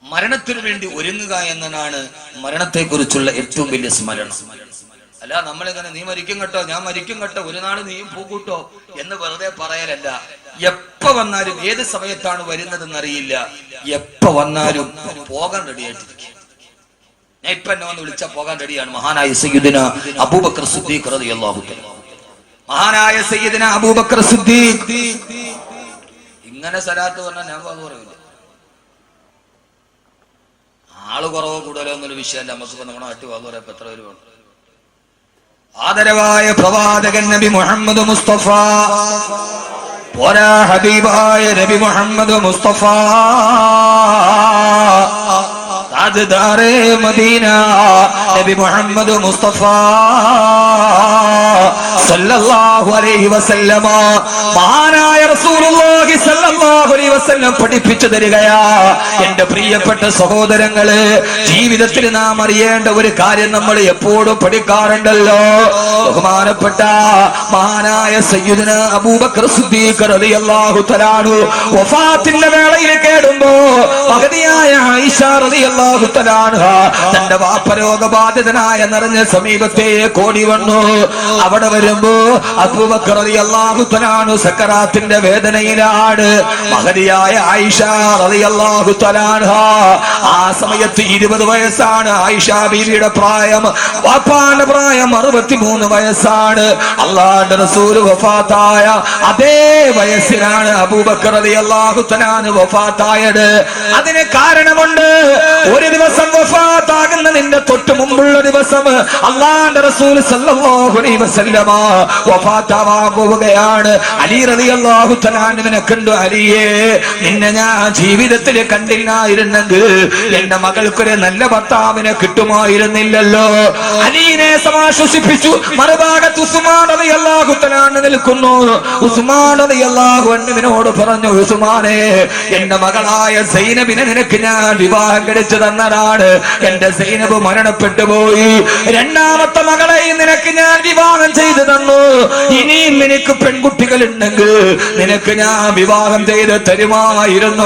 Speaker 1: മരണത്തിനു വേണ്ടി ഒരുങ്ങുക എന്നതാണ് മരണത്തെ കുറിച്ചുള്ള ഏറ്റവും വലിയ സ്മരണം. അല്ല നമ്മളിങ്ങനെ നീ മരിക്കും കേട്ടോ, ഞാൻ മരിക്കും കേട്ടോ, ഒരു നാൾ നീയും പൂക്കൂട്ടോ എന്ന് വെറുതെ പറയലല്ല. എപ്പ വന്നാലും ഏത് സമയത്താണ് വരുന്നതെന്നറിയില്ല. എപ്പ വന്നാലും പോകാൻ റെഡിയായിട്ടിരിക്കുക. ഞാൻ ഇപ്പൊ എന്നെ വന്ന് വിളിച്ചാൽ പോകാൻ റെഡിയാണ്. മഹാനായ സയ്യിദുന അബൂബക്കർ സിദ്ദീഖ് റളിയല്ലാഹു തആല, മഹാനായ സയ്യിദുന അബൂബക്കർ സിദ്ദീഖ്. ഇങ്ങനെ സലാത്ത് പറഞ്ഞാൽ ഞാൻ പറയില്ല. ആള് കുറവോ കൂടുതലോ എന്നൊരു വിഷയമല്ല. നമുക്കിപ്പോ നമ്മുടെ നാട്ടിൽ പറയാം എത്ര പേര് വേണം. ആദരവായ പ്രവാചകൻ നബി മുഹമ്മദ് മുസ്തഫ, പോരാ ഹബീബായ നബി മുഹമ്മദ് മുസ്തഫ, താജ്ദാറെ മദീന നബി മുഹമ്മദ് മുസ്തഫ സല്ലല്ലാഹു അലൈഹി വസല്ലമ, മഹാനായ റസൂലുള്ളാഹി സല്ലല്ലാഹു അലൈഹി വസല്ലം പഠിപ്പിച്ചു തരികയാ. എന്റെ പ്രിയപ്പെട്ട സഹോദരങ്ങളെ, ജീവിതത്തിൽ നാം അറിയേണ്ട ഒരു കാര്യം നമ്മൾ എപ്പോഴും പഠിക്കാറുണ്ടല്ലോ. ബഹുമാനപ്പെട്ട മഹാനായ സയ്യിദുന അബൂബക്കർ സിദ്ദീഖ് റളിയല്ലാഹു തആല വഫാത്തിന്റെ വേളയിൽ കേടുമ്പോ മഹദിയായ ആയിഷ റളിയല്ലാഹു തആല തന്റെ വാപ്പരോഗബാധിതനായ നിറഞ്ഞ സമീപത്തെ കോടി വന്നു. അവിടെ വരുമ്പോ അബൂബക്കർ റളിയല്ലാഹു തആല സക്കറാത്തിന്റെ വേദനയിലാണ്. മഹദിയായ ആയിഷ റളിയല്ലാഹു തആല ആ സമയത്ത് 20 വയസ്സാണ് ആയിഷ ബീവിയുടെ പ്രായം. വാപ്പാന്റെ പ്രായം 63 വയസ്സാണ്. അല്ലാഹുവിന്റെ റസൂൽ വഫാത്തായ അതേ വയസ്സിലാണ് അബൂബക്കർ റളിയല്ലാഹു തആല വഫാത്തായത്. അതിന് കാരണമുണ്ട്. ഒരു ദിവസം വഫാത്താകുന്നതിന്റെ തൊട്ട് മുമ്പുള്ള ദിവസം അല്ലാഹുവിന്റെ റസൂൽ സല്ലല്ലാഹു അലൈഹി വസല്ലമ വഫാത്താവാൻ പോവുകയാണ്. അലി റളിയല്ലാഹു തആലവിനെ കണ്ടു, അലിയേ, നിന്നെ ഞാൻ ജീവിതത്തിൽ കണ്ടില്ലായിരുന്നെങ്കിൽ എന്റെ മകൾക്കൊരു നല്ല ഭർത്താവിനെ കിട്ടുമായിരുന്നില്ലല്ലോ. അലീനെ സമാശ്വസിപ്പിച്ചു. മറുഭാഗത്ത് ഉസ്മാൻ റളിയല്ലാഹു തആല നിൽക്കുന്നു. ഉസ്മാൻ റളിയല്ലാഹു അൻഹുവിനോട് പറഞ്ഞു, ഉസ്മാനെ, എന്റെ മകളായ സൈനബിനെ നിനക്ക് ഞാൻ വിവാഹം കഴിച്ചു തന്നതാണ്. എന്റെ സൈനബ് മരണപ്പെട്ടു പോയി. രണ്ടാമത്തെ മകളെ നിനക്ക് ഞാൻ വിവാഹം ചെയ്തു തന്നു. ഇനിയും നിനക്ക് പെൺകുട്ടികൾ ഉണ്ടെങ്കിൽ നിനക്ക് ഞാൻ വിവാഹം ചെയ്ത് തരുമായിരുന്നു.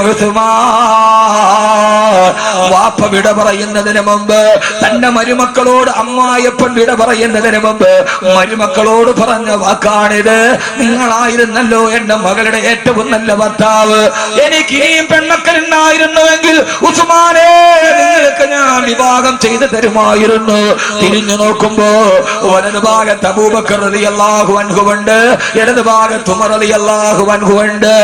Speaker 1: വാപ്പ വിട പറയുന്നതിന് മുമ്പ് തന്റെ മരുമക്കളോട്, അമ്മായപ്പൻ വിട പറയുന്നതിന് മുമ്പ് മരുമക്കളോട് പറഞ്ഞ വാക്കാണിത്. നിങ്ങളായിരുന്നല്ലോ എന്റെ മകളുടെ ഏറ്റവും നല്ല ഭർത്താവ്. എനിക്ക് ഇനിയും പെൺമക്കൾ ഉണ്ടായിരുന്നുവെങ്കിൽ ഉസ്മാനെ, നിങ്ങൾക്ക് ഞാൻ വിവാഹം ചെയ്തു തരുമായിരുന്നു. തിരിഞ്ഞു നോക്കുമ്പോ വലതു ഭാഗത്ത് അബൂബക്കർ റളിയല്ലാഹു അൻഹു ഉണ്ട്, ഇടതു ഭാഗത്ത് ഉമർ റളിയല്ലാഹു അൻഹു ഉണ്ട്.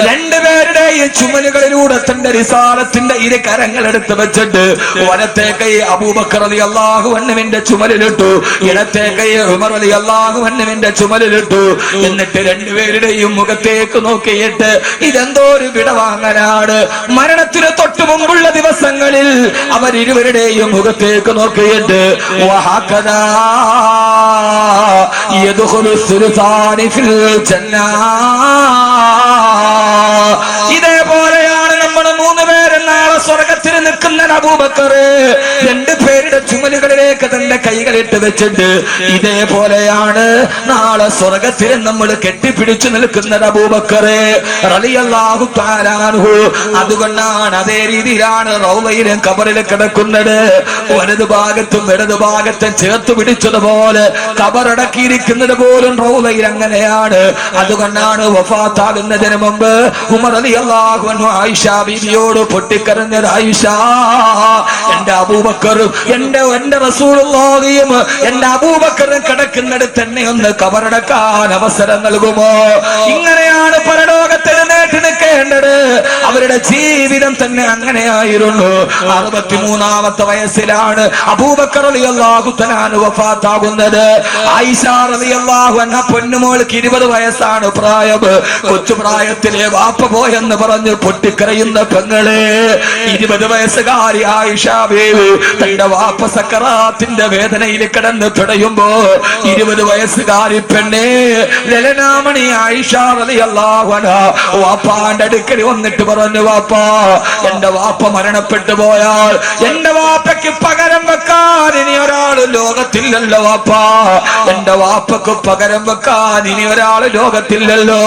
Speaker 1: രണ്ടുപേരുടെയും ചുമലുകളിലൂടെ തന്റെ റിസാലത്തിന്റെ 2 കരങ്ങൾ എടുത്ത് വെച്ചിട്ട് വലത്തെ കൈ അബൂബക്കർ റളിയല്ലാഹു അൻഹുവിന്റെ ചുമലിലിട്ടു, ഇടത്തെ കൈ ഉമർ റളിയല്ലാഹു അൻഹുവിന്റെ ചുമലിലിട്ടു. എന്നിട്ട് രണ്ടുപേരുടെയും മുഖത്തേക്ക് നോക്കിയിട്ട് ഇതെന്തോ ഒരു വിടവാങ്ങലാണ്. മരണത്തിന് തൊട്ടു മുമ്പുള്ള ദിവസങ്ങളിൽ അവരിരുവരുടെയും മുഖത്തേക്ക് നോക്കിയിട്ട് വഹകദാ യദ്ഖുലു സുൽത്താനി ഫിൽ ജന്നാ, ഇതേപോലെയാണ് നമ്മൾ 3 പേര് നാളെ സ്വർഗത്തിൽ നിൽക്കുന്ന അബൂബക്കർ. 2 പേരുടെ ചുമലുകളിലേക്ക് തന്റെ കൈകളിട്ട് വെച്ചിട്ട് ഇതേപോലെയാണ് നാളെ സ്വർഗത്തിൽ നമ്മൾ കെട്ടിപ്പിടിച്ചു നിൽക്കുന്നത് അബൂബക്കർ റളിയല്ലാഹു തആല അൻഹു. അതുകൊണ്ടാണ് അതേ രീതിയിലാണ് റൗളയിലും ഖബറിലും കിടക്കുന്നത്. വലതു ഭാഗത്തും ഇടതു ഭാഗത്തും ചേർത്ത് പിടിച്ചതുപോലെ ഖബറടക്കിയിരിക്കുന്നത് പോലും റൗളയിൽ അങ്ങനെയാണ്. അതുകൊണ്ടാണ് വഫാത്താകുന്നതിന് മുമ്പ് ഉമർ റളിയല്ലാഹു അൻഹു ആയിഷ ബീവിയോട് പൊട്ടി പൊട്ടിക്കരഞ്ഞത് ആയിഷ, എന്റെ അബൂബക്കറും എന്റെ റസൂലുള്ളാഹിയും എന്റെ അബൂബക്കറും കിടക്കുന്നിടത്ത് തന്നെ ഒന്ന് കബറടക്കാൻ അവസരം നൽകുമോ? ഇങ്ങനെയാണ് പരലോകത്തിൽ നേട്ടി നിൽക്കേണ്ടത്. അവരുടെ ജീവിതം തന്നെ അങ്ങനെയായിരുന്നു. 63-ാമത്തെ വയസ്സിലാണ് അബൂബക്കർ റളിയല്ലാഹു തആല വഫാത്താകുന്നത്. ആയിഷ റളിയല്ലാഹു അൻഹ പൊന്നുമോൾക്ക് 20 വയസ്സാണ് പ്രായം. കൊച്ചു പ്രായത്തിലെ വാപ്പ പോയെന്ന് പറഞ്ഞ് പൊട്ടിക്കരയുന്ന പെങ്ങളെ, 20 വയസ്സുകാരി ആയിഷ ബീവി തന്റെ വാപ്പ സക്കറാത്തിന്റെ വേദനയിൽ കിടന്ന് പിടയുമ്പോ 20 വയസ്സുകാരി പെണ്ണെ ലലനാമണി ആയിഷ റളിയല്ലാഹു അൻഹ വാപ്പാന്റെ അടുക്കൽ വന്നിട്ട് പറഞ്ഞു, വാപ്പാ, എന്റെ വാപ്പ മരണപ്പെട്ടു പോയാൽ എന്റെ വാപ്പയ്ക്ക് പകരം വെക്കാൻ ഇനി ഒരാൾ ലോകത്തില്ലല്ലോ വാപ്പാ, എന്റെ വാപ്പക്ക് പകരം വെക്കാൻ ഇനി ഒരാൾ ലോകത്തില്ലല്ലോ.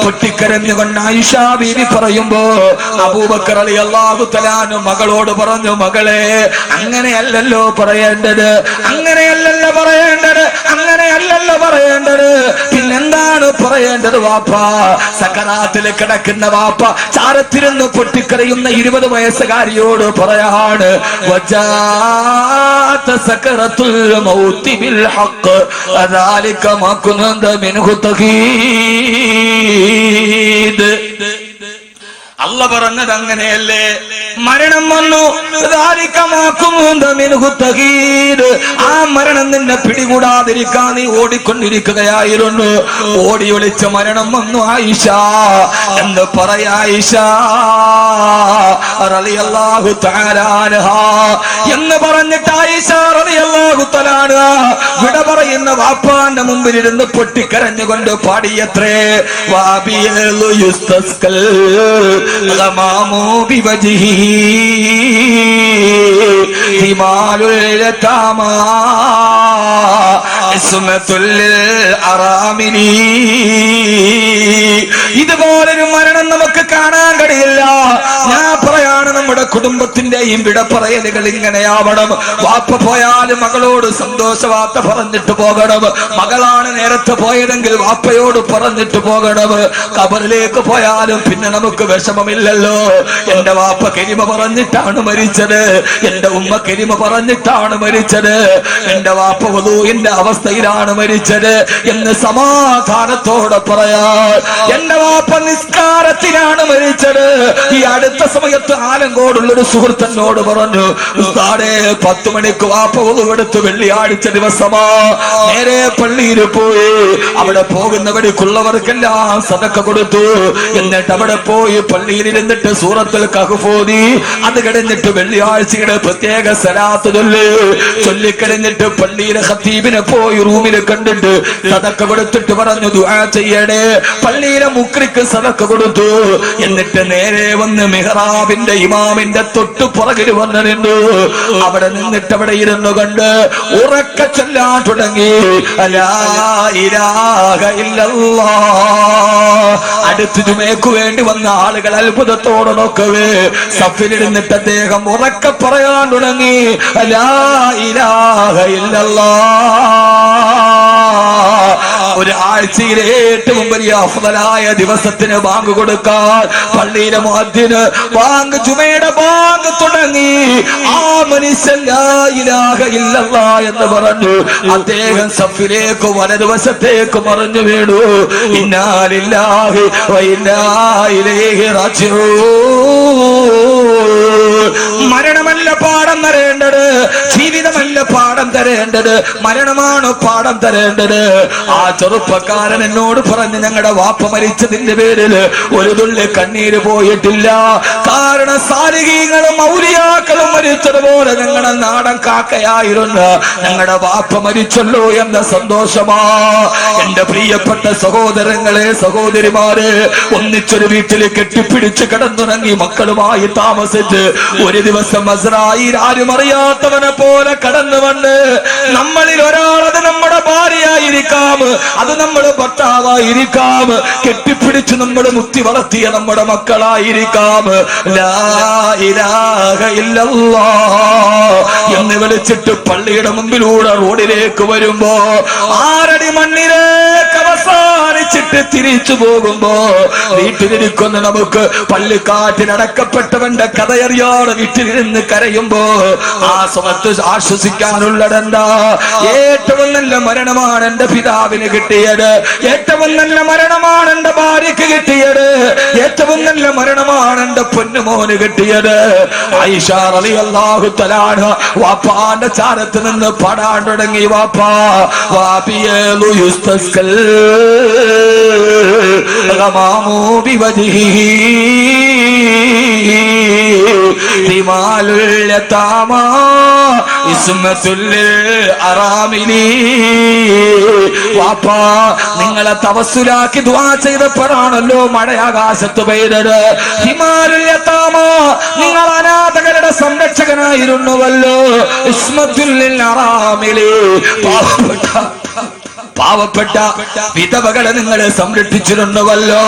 Speaker 1: പൊട്ടിക്കരഞ്ഞുകൊണ്ട് ആയിഷ ബീവി പറയുമ്പോ അബൂബക്കർ റളിയല്ലാഹു തആല മകളോട് പറഞ്ഞു, മകളെ, അങ്ങനെയല്ലല്ലോ പറയേണ്ടത്, അങ്ങനെയല്ലല്ലോ പറയേണ്ടത്, അങ്ങനെയല്ലല്ലോ പറയേണ്ടത്, പിന്നെന്താണ് പറയേണ്ടത് വാപ്പാ? സക്കറാത്തിൽ കിടക്കുന്ന വാപ്പ ചാരത്തിരുന്ന് പൊട്ടിക്കരയുന്ന 20 വയസ്സുകാരിയോട് പറയാണ്, വജാത സക്കറത്തുൽ മൗതി ബിൽ ഹഖ് അദാലിക മാ കുനത മിൻഹു തഖീദ്. അല്ല പറഞ്ഞത് അങ്ങനെയല്ലേ, മരണം വന്നു, ആ മരണം നിന്നെ പിടികൂടാതിരിക്കാൻ നീ ഓടിക്കൊണ്ടിരിക്കുകയായിരുന്നു. ഓടി ഒളിച്ച മരണം വന്നു ആയിഷ എന്ന് പറയാ. ആയിഷ റളിയല്ലാഹു തആല അൻഹാ എന്ന് പറഞ്ഞിട്ട് ആയിഷ റളിയല്ലാഹു തആല അൻഹാ വിട പറയുന്ന വാപ്പാന്റെ മുമ്പിൽ ഇരുന്ന് പൊട്ടിക്കരഞ്ഞുകൊണ്ട് പാടിയത്രേ, വാബിയലു യുസ്തസ്കൽ ഗമാമു ബിവജ്ഹിഹി ഹിമാലുൽ യതാമാ ഇസ്മത്തുൽ അറാമിനി. ഇതുപോലൊരു മരണം നമുക്ക് കാണാൻ കഴിയില്ല. ഞാൻ പറയാണ്, നമ്മുടെ കുടുംബത്തിന്റെയും വിട പറയലുകൾ ഇങ്ങനെയാവണം. വാപ്പ പോയാലും മകളോട് സന്തോഷ വാർത്ത പറഞ്ഞിട്ട് പോകണം. മകളാണ് നേരത്തെ പോയതെങ്കിൽ വാപ്പയോട് പറഞ്ഞിട്ട് പോകണം. ഖബറിലേക്ക് പോയാലും പിന്നെ നമുക്ക് വിഷമമില്ലല്ലോ. എന്റെ വാപ്പ കരിമ പറഞ്ഞിട്ടാണ് മരിച്ചത്, എന്റെ ഉമ്മ കരിമ പറഞ്ഞിട്ടാണ് മരിച്ചത്, എന്റെ വാപ്പ വധുവിന്റെ അവസ്ഥയിലാണ് മരിച്ചത് എന്ന് സമാധാനത്തോടെ പറയാ. എന്റെ വാപ്പ നിസ്കാരത്തിലാണ് മരിച്ചത്. ഈ അടുത്ത സമയത്ത് ആലങ്കോടുള്ളൊരു സുഹൃത്തനോട് പറഞ്ഞു, ഉസ്താദേ, 10 മണിക്ക് വാപ്പ വധുവെടുത്ത് വെള്ളിയാഴ്ച ദിവസമാ നേരെ പള്ളിയിൽ പോയി. അവിടെ പോകുന്ന വഴിക്കുള്ളവർക്കെല്ലാം സദക്ക കൊടുത്തു. എന്നിട്ട് അവിടെ പോയി പള്ളിയിൽ ഇരുന്നിട്ട് സൂറത്തുൽ കഹ്ഫ് ഓതി. അത് കഴിഞ്ഞിട്ട് വെള്ളിയാഴ്ചയുടെ പ്രത്യേക സലാത്ത് ചൊല്ലിക്കഴിഞ്ഞിട്ട് പള്ളിയിലെ ഖത്തീബിനെ പോയി റൂമിൽ കണ്ടിട്ട് സദക്ക കൊടുത്തിട്ട് പറഞ്ഞു, ദുആ ചെയ്യണേ. പള്ളിയിലെ മുക്രിക്ക് സദക്ക കൊടുത്തു. എന്നിട്ട് നേരെ വന്ന് മിഹ്റാബിന്റെ ഇമാമിന്റെ തൊട്ടു പുറകിൽ വന്ന് നിന്നു. അവിടെ നിന്നിട്ട് അവിടെ ഇരുന്നു കണ്ട് ഉറക്കെ ചൊല്ലാൻ തുടങ്ങി, ലാ ഇലാഹ ഇല്ലല്ലാഹ്. അടുത്ത് ജുമയ്ക്ക് വേണ്ടി വന്ന ആളുകൾ അത്ഭുതത്തോടെ നോക്കവേ സഫിലിരുന്നിട്ട് അദ്ദേഹം ഉറക്കെ പറയാൻ തുടങ്ങി, ലാ ഇലാഹ ഇല്ലല്ലാഹ്. ഒരു ആഴ്ചയിലെ ഏറ്റവും വലിയ അഫ്ളലായ ദിവസത്തിന് ബാങ്ക് കൊടുക്കാൻ പള്ളിയിലെ മുഅദ്ദിന് ബാങ്ക്, ജുമയുടെ ബാങ്ക് തുടങ്ങി. ആ മനുഷ്യൻ ലാ ഇലാഹ ഇല്ലല്ലാഹ് എന്ന് പറഞ്ഞു. അദ്ദേഹം സഫിലേക്ക് വലതുവശത്തേക്ക് മറിഞ്ഞു വീണു. ഇന്നാ ലില്ലാഹി വ ഇന്നാ ഇലൈഹി റാജിഊൻ. മരണമല്ല പാഠം തരേണ്ടത്, ജീവിതമല്ല പാഠം തരേണ്ടത്, മരണമാണ് പാഠം തരേണ്ടത്. ആ ചെറുപ്പക്കാരൻ എന്നോട് പറഞ്ഞു, ഞങ്ങളുടെ വാപ്പ മരിച്ചതിന്റെ പേരിൽ ഒരു തുള്ളി കണ്ണീര് പോയിട്ടില്ല. കാരണം സാലിഹീങ്ങളും ഔലിയാക്കളും മരിച്ചതുപോലെ ഞങ്ങളുടെ നാടൻ കാക്കയായിരുന്നു. ഞങ്ങളുടെ വാപ്പ മരിച്ചല്ലോ എന്ന സന്തോഷമാ. എന്റെ പ്രിയപ്പെട്ട സഹോദരങ്ങളെ, സഹോദരിമാരെ, ഒന്നിച്ചൊരു വീട്ടിൽ കെട്ടിപ്പിടിച്ച് കിടന്നുറങ്ങി മക്കളുമായി താമസിച്ച് ഒരു ദിവസം അസ്രായീൽ ആരും അറിയാത്തവനെ പോലെ കടന്നു വന്ന് നമ്മളിൽ ഒരാൾ, അത് നമ്മുടെ ഭാര്യയായിരിക്കാം, അത് നമ്മുടെ ഭർത്താവായിരിക്കാം, കെട്ടിപ്പിടിച്ച് നമ്മൾ മുത്തി വളർത്തിയ നമ്മുടെ മക്കളായിരിക്കാം, ലാ ഇലാഹ ഇല്ലല്ലാഹ് എന്ന് വിളിച്ചിട്ട് പള്ളിയുടെ മുമ്പിലൂടെ റോഡിലേക്ക് വരുമ്പോ 6 അടി മണ്ണിലേക്ക് അവസാനിച്ചിട്ട് വിട്ട് തിരിച്ചു പോകുമ്പോ വീട്ടിലിരിക്കുന്ന നമുക്ക് പള്ളിക്കാറ്റിനടക്കപ്പെട്ടവന്റെ കഥയറിയാതെ വീട്ടിലിരുന്ന് കരയുമ്പോ ആ സമയത്ത് ആശ്വസിക്കാനുള്ളതെന്താ? ഏറ്റവും നല്ല മരണമാണ് എന്റെ പിതാവിന് കിട്ടിയത്, ഏറ്റവും നല്ല മരണമാണ് എന്റെ ഭാര്യക്ക് കിട്ടിയത്, ഏറ്റവും നല്ല മരണമാണ് എന്റെ പൊന്നുമോന് കിട്ടിയത്. ആയിഷ റളിയല്ലാഹു തആല വാപ്പാന്റെ ചാരത്ത് നിന്ന് പാടാൻ തുടങ്ങി. വാപ്പാ വാബിയലു യുസ്തസ്കൽ ഗമാമു ബിവജ്ഹിഹി ദിമാലുൽ യതാമ ഇസ്മത്തുൽ അറാമിലി. വാപ്പാ നിങ്ങളെ തവസ്സുലാക്കി ദുആ ചെയ്തപ്പോഴാണല്ലോ മഴയാകാശത്ത് പെയ്തത്. ദിമാലുൽ യതാമ നിങ്ങൾ അനാഥകളുടെ സംരക്ഷകനായിരുന്നുവല്ലോ. ഇസ്മത്തുൽ അറാമിലി പാവപ്പെട്ട വിധവകളെ നിങ്ങളെ സംരക്ഷിച്ചിരുന്നുവല്ലോ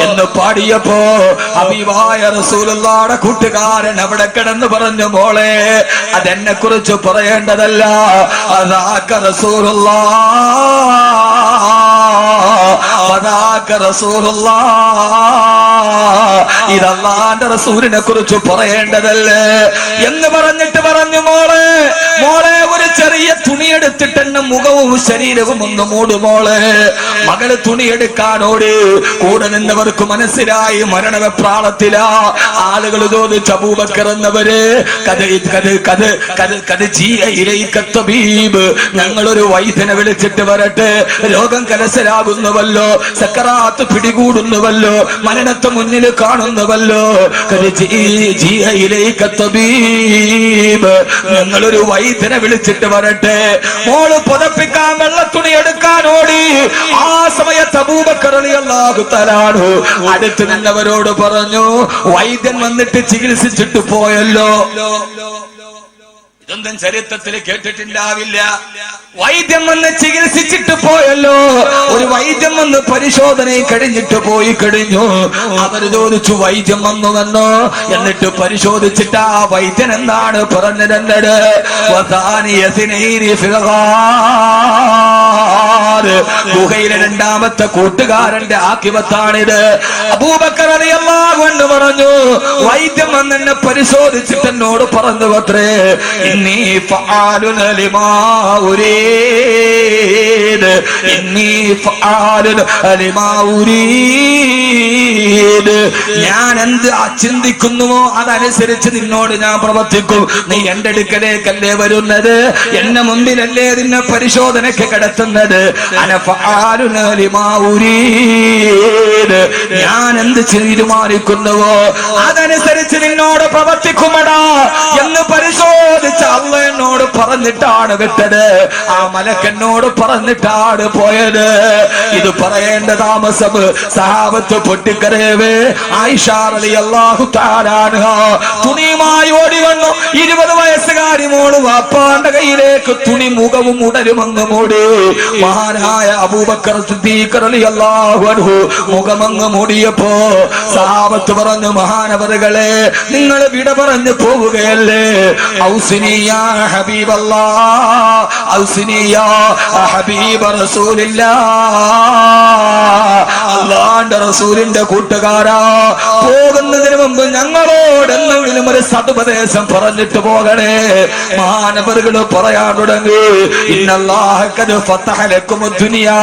Speaker 1: എന്ന് പാടിയപ്പോ ഹബീബായ റസൂലുള്ളാഹിയുടെ കൂട്ടുകാരൻ അവിടെ കിടന്ന് പറഞ്ഞു, മോളെ അതെന്നെ കുറിച്ച് പറയേണ്ടതല്ല, അദാക റസൂലുള്ളാഹ്, ഇതല്ലാന്റെ റസൂലിനെ കുറിച്ച് പറയേണ്ടതല്ലേ എന്ന് പറഞ്ഞിട്ട് പറഞ്ഞു, മോളെ ഒരു ചെറിയ തുണിയെടുത്തിട്ട് എന്നെ മുഖവും ശരീരവും ഒന്ന് മൂടുമോളെ. മകള് തുണിയെടുക്കാനോട് കൂടെ നിന്നവർക്ക് മനസ്സിലായി മരണവെപ്രാളത്തിലാ. ആളുകൾ ചോദിച്ചു, അബൂബക്കർ എന്നവര് ഞങ്ങളൊരു വൈദ്യനെ വിളിച്ചിട്ട് വരട്ടെ, രോഗം കലശലാകുന്നുവല്ലോ, സക്കറാത്ത് പിടികൂടുന്നുവല്ലോ, മരണത്തെ മുന്നിൽ കാണുന്നുവല്ലോ. ഞങ്ങളൊരു വൈദ്യനെ വിളിച്ചിട്ട് വരട്ടെ. മോള് പുതപ്പിക്കാൻ വെള്ളത്തുണി എടുക്കാനോടി. ആ സമയത്ത് അബൂബക്കർ റളിയല്ലാഹു തആല അടുത്ത് നിന്നവരോട് പറഞ്ഞു, വൈദ്യൻ വന്നിട്ട് ചികിത്സിച്ചിട്ട് പോയല്ലോ. ഇതൊന്നും ചരിത്രത്തിൽ കേട്ടിട്ടുണ്ടാവില്ല. വൈദ്യം വന്ന് ചികിത്സിച്ചിട്ട് പോയല്ലോ. ഒരു വൈദ്യം വന്ന് പരിശോധന കഴിഞ്ഞിട്ട് പോയി കഴിഞ്ഞു. അവർ ചോദിച്ചു, വൈദ്യം വന്നുവെന്നോ? എന്നിട്ട് പരിശോധിച്ചിട്ട് ആ വൈദ്യൻ എന്താണ് പറഞ്ഞിരുന്നത്? ഗുഹയിലെ രണ്ടാമത്തെ കൂട്ടുകാരന്റെ ആക്കിവത്താണിത്. അബൂബക്കർ റളിയല്ലാഹു അൻഹു പറഞ്ഞു, വൈദ്യം വന്ന് എന്നെ പരിശോധിച്ചിട്ട് എന്നോട് പറഞ്ഞു അത്രേ, ഇന്നി ഫആലുന ലിമാ ഉരീദ്, ഇന്നി ഫആലുന ലിമാ ഉരീദ്. ഞാൻ എന്ത് ചിന്തിക്കുന്നുവോ അതനുസരിച്ച് നിന്നോട് ഞാൻ പ്രവർത്തിക്കും. നീ എന്റെ അടുക്കലേക്കല്ലേ വരുന്നത്, എന്നെ മുമ്പിലല്ലേ നിന്നെ പരിശോധനയ്ക്ക് കിടത്തുന്നത്. അന ഫആലുന ലിമാ ഉരീദ്, ഞാൻ എന്ത് തീരുമാനിക്കുന്നുവോ അതനുസരിച്ച് നിന്നോട് പ്രവർത്തിക്കുമടാ എന്ന് പരിശോധിച്ച അല്ലാഹ് എന്നോട് പറഞ്ഞിട്ടാണ് വിട്ടത്. ആ മലക്കെന്നോട് പറഞ്ഞിട്ടാണ് പോയത്. ഇത് പറയേണ്ട താമസം സഹാബത്ത് പൊട്ടിക്കരയവേ. ആയിഷ റളിയല്ലാഹു തആല അൻഹാ തുണിയുമായി ഓടി വന്നു. 20 വയസ്സുകാരി മോള് വാപ്പാന്റെ കയ്യിലേക്ക് തുണി മുഖവും ഉടരുമങ്ങ് മൂടി. മഹാനായ അബൂബക്കർ സിദ്ദീഖ് റളിയല്ലാഹു അൻഹു മുഖമങ്ങ് മൂടിയപ്പോ സഹാബത്ത് പറഞ്ഞു, മഹാനവറുകളെ നിങ്ങൾ വിട പറഞ്ഞു പോവുകയല്ലേ? ഔസിനി യാ ഹബീബല്ലാഹ്, ഔസിനി യാ ഹബീബ റസൂലില്ലാഹ്. അല്ലാഹുവിന്റെ റസൂലിന്റെ കൂട്ടുകാരാ, പോകുന്നതിന് മുമ്പ് ഞങ്ങളോട് എന്തെങ്കിലും ഒരു സതുപദേശം പറഞ്ഞിട്ട് പോകണേ. മഹാനവറുകൾ പറയാൻ തുടങ്ങി, ഇന്നല്ലാഹ ഖദ് ഫതഹ ലക്കും ദുനിയാ,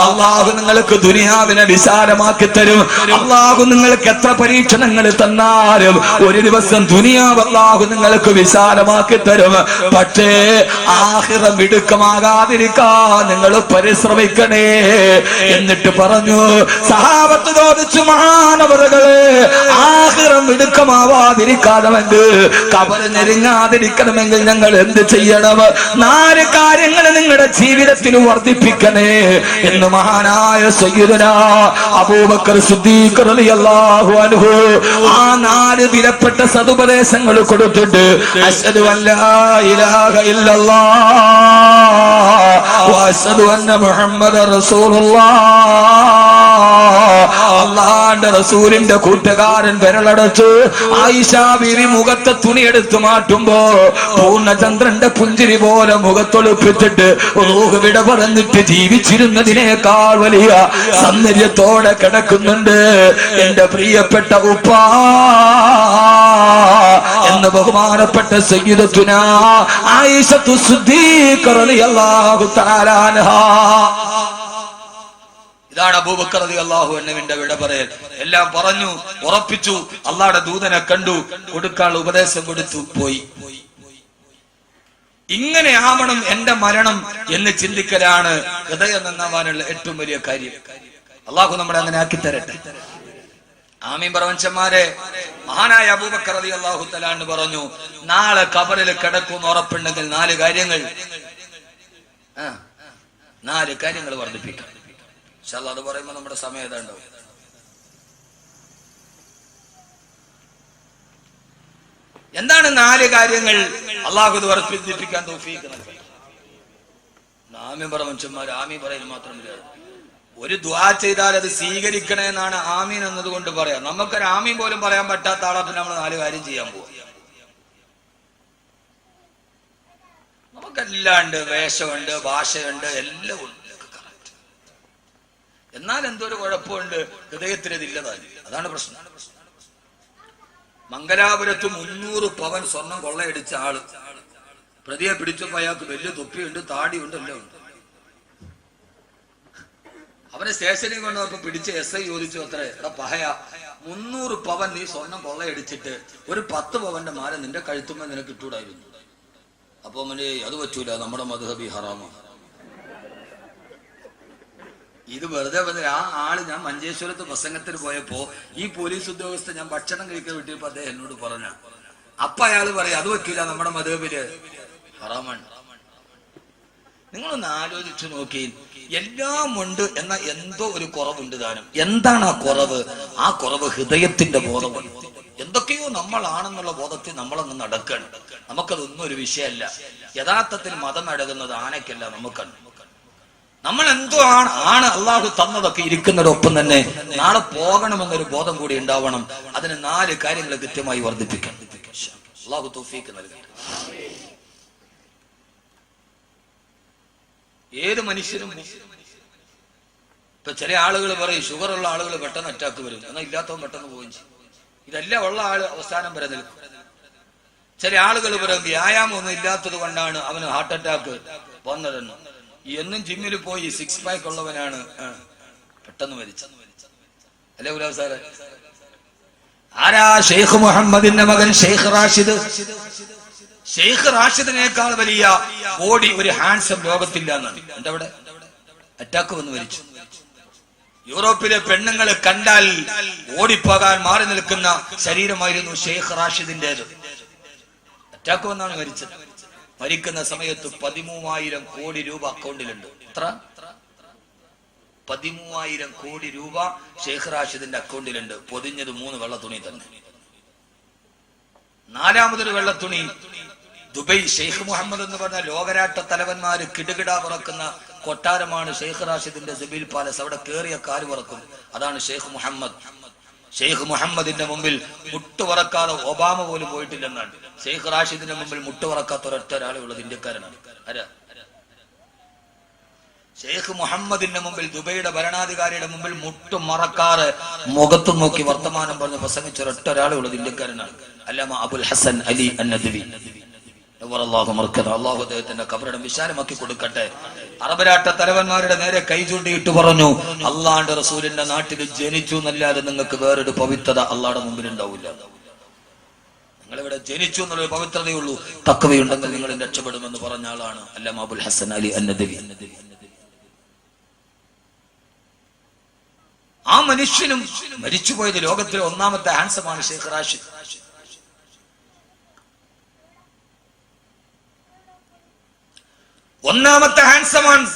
Speaker 1: അല്ലാഹു നിങ്ങൾക്ക് ദുനിയാവിനെ വിശാലമാക്കി തരും. അല്ലാഹു നിങ്ങൾക്ക് എത്ര പരീക്ഷണങ്ങൾ തന്നാലും ഒരു ദിവസം ദുനിയാവ് അല്ലാഹു നിങ്ങൾക്ക് വിശാലമാക്കി തരും. പക്ഷേ ആഖിറം ഇടുക്കമാകാതിരിക്കാൻ നിങ്ങൾ പരിശ്രമിക്കണേ എന്നിട്ട് പറഞ്ഞു. സഹാബത്ത് ചോദിച്ചു, മഹാനവറുകളെ ആഖിറം ഇടുക്കമാവാതിരിക്കാണമെങ്കിൽ, ഖബർ ഞെരുങ്ങാതിരിക്കണമെങ്കിൽ ഞങ്ങൾ എന്ത് ചെയ്യണം? 4 കാര്യങ്ങൾ നിങ്ങളുടെ ജീവിതത്തിൽ വർദ്ധിപ്പിക്കണേ എന്ന് മഹാനായ സയ്യിദുനാ അബൂബക്കർ സിദ്ദീഖ് റളിയല്ലാഹു അൻഹു ആ 4 വിലപ്പെട്ട സതുപദേശങ്ങൾ കൊടുത്തിട്ട്, അശ്ഹദു അല്ലാ ഇലാഹ ഇല്ലല്ലാഹ് വഅശ്ഹദു അന്ന മുഹമ്മദർ റസൂലുള്ളാഹ് അള്ളാന്റെ റസൂലിന്റെ കൂട്ടുകാരൻ വിരലടച്ച് ആയിഷ ബീവി മുഖത്തെ തുണിയെടുത്ത് മാറ്റുമ്പോ പൂർണ്ണചന്ദ്രന്റെ പുഞ്ചിരി പോലെ മുഖത്തൊളിപ്പിച്ചിട്ട് റൂഹ് വിട പറഞ്ഞിട്ട് ജീവിച്ചിരുന്നതിനേക്കാൾ വലിയ സൗന്ദര്യത്തോടെ കിടക്കുന്നുണ്ട് എന്റെ പ്രിയപ്പെട്ട ഉപ്പാ എന്ന് ബഹുമാനപ്പെട്ട സയ്യിദത്തുന ആയിഷത്തു സിദ്ദീഖ റളിയല്ലാഹു തആല അൻഹാ. ഇതാണ് അബൂബക്കർ റളിയല്ലാഹു അൻഹുവിന്റെ വിട പറയൽ. എല്ലാം പറഞ്ഞു ഉറപ്പിച്ചു, അള്ളാഹുവിന്റെ ദൂതനെ കണ്ടു, കൊടുക്കാനുള്ള ഉപദേശം കൊടുത്തു, പോയി. ഇങ്ങനെ ആവണം എന്റെ മരണം എന്ന് ചിന്തിക്കലാണ് ഹൃദയം നന്നാവാനുള്ള ഏറ്റവും വലിയ കാര്യം. അള്ളാഹു നമ്മളെ അങ്ങനെ ആക്കി തരട്ടെ. ആമീൻ പ്രപഞ്ചന്മാരെ. മഹാനായ അബൂബക്കർ റളിയല്ലാഹു തആല അൻഹു പറഞ്ഞു, നാളെ ഖബറിൽ കിടക്കുന്ന ഉറപ്പുണ്ടെങ്കിൽ 4 കാര്യങ്ങൾ വർദ്ധിപ്പിക്കാം. ഇൻഷാ അല്ലാഹ് അത് പറയുമ്പോൾ നമ്മുടെ സമയം ഏതാണ്ടാവും. എന്താണ് 4 കാര്യങ്ങൾ? അള്ളാഹു ഇത് വർദ്ധിപ്പിക്കാൻ തൗഫീഖ് നൽകട്ടെ. ആമീൻ പ്രപഞ്ചന്മാർ. ആമീൻ പറയൽ മാത്രമില്ല, ഒരു ദുആ ചെയ്താൽ അത് സ്വീകരിക്കണേ എന്നാണ് ആമീൻ എന്നതുകൊണ്ട് പറയാം. നമുക്കൊരു ആമീൻ പോലും പറയാൻ പറ്റാത്ത ആളാ പിന്നെ നമ്മൾ 4 കാര്യം ചെയ്യാൻ പോകും. നമുക്കെല്ലാം ഉണ്ട്, വേഷമുണ്ട്, ഭാഷയുണ്ട്, എല്ലാം ഉണ്ട്. എന്നാൽ എന്തൊരു കുഴപ്പമുണ്ട്, ഹൃദയത്തിന് ഇതില്ലതാണ്. അതാണ് പ്രശ്നം. മംഗലാപുരത്ത് 300 പവൻ സ്വർണം കൊള്ളയടിച്ച ആള് പ്രതിയെ പിടിച്ചപ്പോ അയാൾക്ക് വലിയ തൊപ്പിയുണ്ട്, താടിയുണ്ട്, എല്ലാം ഉണ്ട്. അവനെ സ്റ്റേഷനിൽ കൊണ്ടപ്പോ പിടിച്ച SI ചോദിച്ചു, അത്ര എടാ പഹയ, 300 പവൻ നീ സ്വർണം കൊള്ളയടിച്ചിട്ട് ഒരു 10 പവന്റെ മാല നിന്റെ കഴുത്തുമ്പോൾ നിനക്ക് ഇട്ടൂടായിരുന്നു. അപ്പൊ അവന് അത് പറ്റൂല, നമ്മുടെ മദ്ഹബി ഹറാമാണ്. ഇത് വെറുതെ പറഞ്ഞ ആ ആള്, ഞാൻ മഞ്ചേശ്വരത്ത് പ്രസംഗത്തിന് പോയപ്പോ ഈ പോലീസ് ഉദ്യോഗസ്ഥ ഞാൻ ഭക്ഷണം കഴിക്കാൻ വിട്ടിയപ്പോ അദ്ദേഹം എന്നോട് പറഞ്ഞ, അപ്പൊ അയാള് പറയാം അത് പറ്റൂല, നമ്മുടെ മദ്ഹബില് ഹറാമാണ്. നിങ്ങളൊന്ന് ആലോചിച്ചു നോക്കി, എല്ലാം ഉണ്ട് എന്ന എന്തോ ഒരു കുറവുണ്ട് താനും. എന്താണ് ആ കുറവ്? ആ കുറവ് ഹൃദയത്തിന്റെ ബോധമാണ്. എന്തൊക്കെയോ നമ്മളാണെന്നുള്ള ബോധത്തിൽ നമ്മളങ്ങ് നടക്കണം. നമുക്കതൊന്നും ഒരു വിഷയമല്ല. യഥാർത്ഥത്തിൽ മതം അടങ്ങുന്നത് ആനയ്ക്കല്ല, നമുക്കാണ്. നമ്മൾ എന്തോ ആണ് അള്ളാഹു തന്നതൊക്കെ ഇരിക്കുന്നതിനൊപ്പം തന്നെ നാളെ പോകണമെന്നൊരു ബോധം കൂടി ഉണ്ടാവണം. അതിന് 4 കാര്യങ്ങൾ കൃത്യമായി വർദ്ധിപ്പിക്കണം. അള്ളാഹു തൗഫീഖ് നൽകട്ടെ. ഏത് മനുഷ്യരും ഇപ്പൊ ചില ആളുകൾ പറയും ഷുഗർ ഉള്ള ആളുകൾ പെട്ടെന്ന് അറ്റാക്ക് വരും, എന്നാൽ ഇല്ലാത്തവൻ പെട്ടെന്ന് പോവുകയും ചെയ്യും. ഇതെല്ലാം ഉള്ള ആള് അവസാനം വരെ നിൽക്കും. ചില ആളുകൾ പറയും വ്യായാമം ഒന്നും ഇല്ലാത്തത് കൊണ്ടാണ് അവന് ഹാർട്ട് അറ്റാക്ക് വന്നതെന്ന്. എന്നും ജിമ്മിൽ പോയി 6 പാക്ക് ഉള്ളവനാണ് പെട്ടെന്ന് മരിച്ചത്. അല്ലേ ഗുലാബ് സാറെ? ആരാ? ഷെയ്ഖ് മുഹമ്മദിന്റെ മകൻ ഷെയ്ഖ് റാഷിദ്. ഷെയ്ഖ് റാഷിദിനേക്കാൾ വലിയ ബോഡി ഒരു ഹാൻസം ലോകത്തില്ല എന്നാണ്. എന്റെ അവിടെ അറ്റാക്ക് വന്ന് മരിച്ചു. യൂറോപ്പിലെ പെണ്ണുങ്ങളെ കണ്ടാൽ ഓടിപ്പോകാൻ മാറി നിൽക്കുന്ന ശരീരമായിരുന്നു ഷെയ്ഖ് റാഷിദിന്റേത്. അറ്റാക്ക് വന്നാണ് മരിച്ചത്. മരിക്കുന്ന സമയത്ത് 13,000 കോടി രൂപ അക്കൗണ്ടിലുണ്ട്. എത്ര? 13,000 കോടി രൂപ ഷെയ്ഖ് റാഷിദിന്റെ അക്കൗണ്ടിലുണ്ട്. പൊതിഞ്ഞത് 3 വെള്ളത്തുണി തന്നെ. 4മതൊരു വെള്ളത്തുണി ദുബൈ. ഷെയ്ഖ് മുഹമ്മദ് എന്ന് പറഞ്ഞ ലോകരാട്ട തലവന്മാര് കിടുകിട പറക്കുന്ന കൊട്ടാരമാണ് ഷെയ്ഖ് റാഷിദിന്റെ സബീൽ പാലസ്. അവിടെ കേറിയ കാല് പറക്കും. അതാണ് ഷെയ്ഖ് മുഹമ്മദ്. ഷെയ്ഖ് മുഹമ്മദിന്റെ മുമ്പിൽ മുട്ടുവറക്കാതെ ഒബാമ പോലും പോയിട്ടില്ലെന്നാണ്. ഷെയ്ഖ് റാഷിദിന്റെ മുമ്പിൽ മുട്ടുവറക്കാത്ത ഒരൊറ്റ ഒരാളെ ഉള്ളത് ഇന്ത്യക്കാരനാണ്. ആരാ? ഷെയ്ഖ് മുഹമ്മദിന്റെ മുമ്പിൽ, ദുബൈയുടെ ഭരണാധികാരിയുടെ മുമ്പിൽ മുട്ടു മറക്കാറ് മുഖത്ത് നോക്കി വർത്തമാനം പറഞ്ഞ് പ്രസംഗിച്ച ഒരൊറ്റ ഒരാളെ ഉള്ളത് ഇന്ത്യക്കാരനാണ്. അല്ലാമ അബുൽ ഹസൻ അലി അന്നദ്വി. അല്ലാഹു അദ്ദേഹത്തിന്റെ ഖബറിടം വിശാലമാക്കി കൊടുക്കട്ടെ. അറബരാട്ട തലവന്മാരുടെ നേരെ കൈ ചൂണ്ടിയിട്ട് പറഞ്ഞു, അള്ളാന്റെ റസൂലിന്റെ നാട്ടിൽ ജനിച്ചു എന്നല്ലാതെ നിങ്ങൾക്ക് വേറൊരു പവിത്രത അള്ളാഹുടെ മുമ്പിൽ ഉണ്ടാവില്ല. നിങ്ങളിവിടെ ജനിച്ചു എന്നുള്ളൊരു പവിത്രതയുള്ളൂ, തഖ്വയുണ്ടെങ്കിൽ നിങ്ങൾ രക്ഷപ്പെടുമെന്ന് പറഞ്ഞ ആളാണ് അല്ലാമ അബുൽ ഹസൻ അലി അന്നദ്വി. ആ മനുഷ്യനും മരിച്ചുപോയത് ലോകത്തിലെ 1ാമത്തെ ഹാൻസമാണ് ഷെയ്ഖ് റാഷിദ്. ഒന്നാമത്തെ ഹാൻസമാണ്.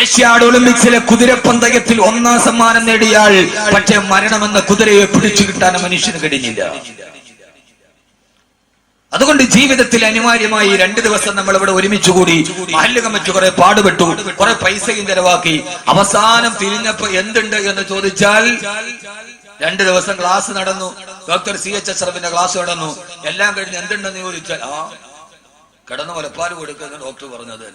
Speaker 1: ഏഷ്യാഡ് ഒളിമ്പിക്സിലെ കുതിരപ്പന്തയത്തിൽ 1ാം സമ്മാനം നേടിയാൽ പക്ഷേ മരണമെന്ന കുതിരയെ പിടിച്ചു കിട്ടാൻ മനുഷ്യന് കഴിഞ്ഞില്ല. അതുകൊണ്ട് ജീവിതത്തിൽ അനിവാര്യമായി 2 ദിവസം നമ്മൾ ഇവിടെ ഒരുമിച്ച് കൂടി മഹല്ല് കമ്മിറ്റി കുറെ പാടുപെട്ടു, കുറെ പൈസയും ചെലവാക്കി. അവസാനം തിരിഞ്ഞപ്പോ എന്തുണ്ട് എന്ന് ചോദിച്ചാൽ 2 ദിവസം ക്ലാസ് നടന്നു, ഡോക്ടർ CH അഷ്റഫിന്റെ ക്ലാസ് നടന്നു. എല്ലാം കഴിഞ്ഞ് എന്തുണ്ടെന്ന് ചോദിച്ചാൽ കിടന്നു മുലപ്പാൽ കൊടുക്കുന്ന ഡോക്ടർ പറഞ്ഞത്.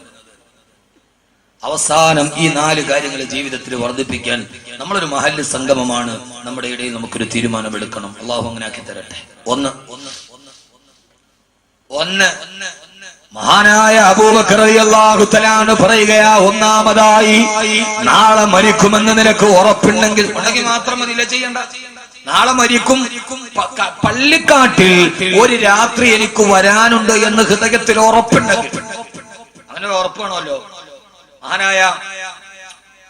Speaker 1: അവസാനം ഈ 4 കാര്യങ്ങൾ ജീവിതത്തിൽ വർദ്ധിപ്പിക്കാൻ നമ്മളൊരു മഹല്ല് സംഗമമാണ്, നമ്മുടെ ഇടയിൽ നമുക്കൊരു തീരുമാനമെടുക്കണം. അള്ളാഹു അങ്ങനെ ആക്കി തരട്ടെ. ഒന്ന് മഹാനായ അബൂബക്കർ റളിയല്ലാഹു തആല പറയുകയാ, ഒന്നാമതായി നാളെ മരിക്കുമെന്ന് നിനക്ക് ഉറപ്പുണ്ടെങ്കിൽ മാത്രം മതി, ചെയ്യണ്ട. നാളെ മരിക്കും, പള്ളിക്കാട്ടിൽ ഒരു രാത്രി എനിക്ക് വരാനുണ്ട് എന്ന് ഹൃദയത്തിൽ ഉറപ്പുണ്ടെങ്കിൽ, അങ്ങനെ ഉറപ്പ് വേണമല്ലോ. മഹാനായ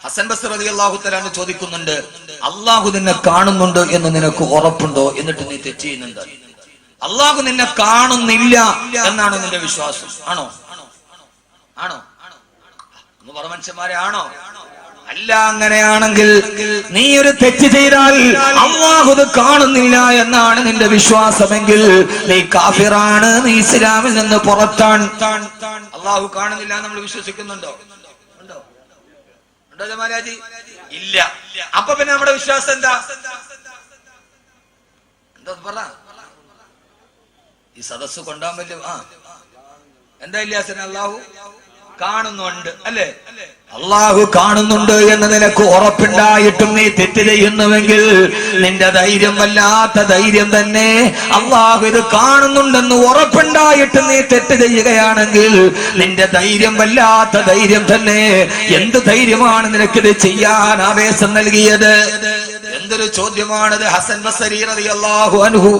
Speaker 1: ഹസൻ ബസ്രി റളിയല്ലാഹു തആല ചോദിക്കുന്നുണ്ട്, അള്ളാഹു നിന്നെ കാണുന്നുണ്ട് എന്ന് നിനക്ക് ഉറപ്പുണ്ടോ? എന്നിട്ട് നീ തെറ്റ് ചെയ്യുന്നുണ്ട്. അള്ളാഹു നിന്നെ കാണുന്നില്ല എന്നാണ് നിന്റെ വിശ്വാസം. ആണോ? ഒന്ന് പറ മനുഷ്യന്മാരെ, ആണോ? അല്ല. അങ്ങനെയാണെങ്കിൽ നീ ഒരു തെറ്റ് ചെയ്താൽ അള്ളാഹു ഇത് കാണുന്നില്ല എന്നാണ് നിന്റെ വിശ്വാസമെങ്കിൽ നീ കാഫിറാണ്, നീ ഇസ്ലാമിൽ നിന്ന് പുറത്താണ്. അള്ളാഹു കാണുന്നില്ല നമ്മൾ വിശ്വസിക്കുന്നുണ്ടോ? ഉണ്ടോ ജമാലാജി? ഇല്ല. അപ്പൊ പിന്നെ നമ്മുടെ വിശ്വാസം എന്താ പറ? ഈ സദസ് കൊണ്ടാൻ വലിയ എന്താ ഇല്ലാസന? അള്ളാഹു കാണുന്നുണ്ട് അല്ലേ? അള്ളാഹു കാണുന്നുണ്ട് എന്ന് നിനക്ക് ഉറപ്പുണ്ടായിട്ടും നീ തെറ്റ് ചെയ്യുന്നുവെങ്കിൽ നിന്റെ ധൈര്യം വല്ലാത്ത ധൈര്യം തന്നെ. അള്ളാഹു ഇത് കാണുന്നുണ്ടെന്ന് ഉറപ്പുണ്ടായിട്ട് നീ തെറ്റ് ചെയ്യുകയാണെങ്കിൽ നിന്റെ ധൈര്യം വല്ലാത്ത ധൈര്യം തന്നെ. എന്ത് ധൈര്യമാണ് നിനക്കിത് ചെയ്യാൻ ആവേശം നൽകിയത്? എന്തൊരു ചോദ്യമാണത്. ഹസൻ ബസ്രി റളിയല്ലാഹു അൻഹു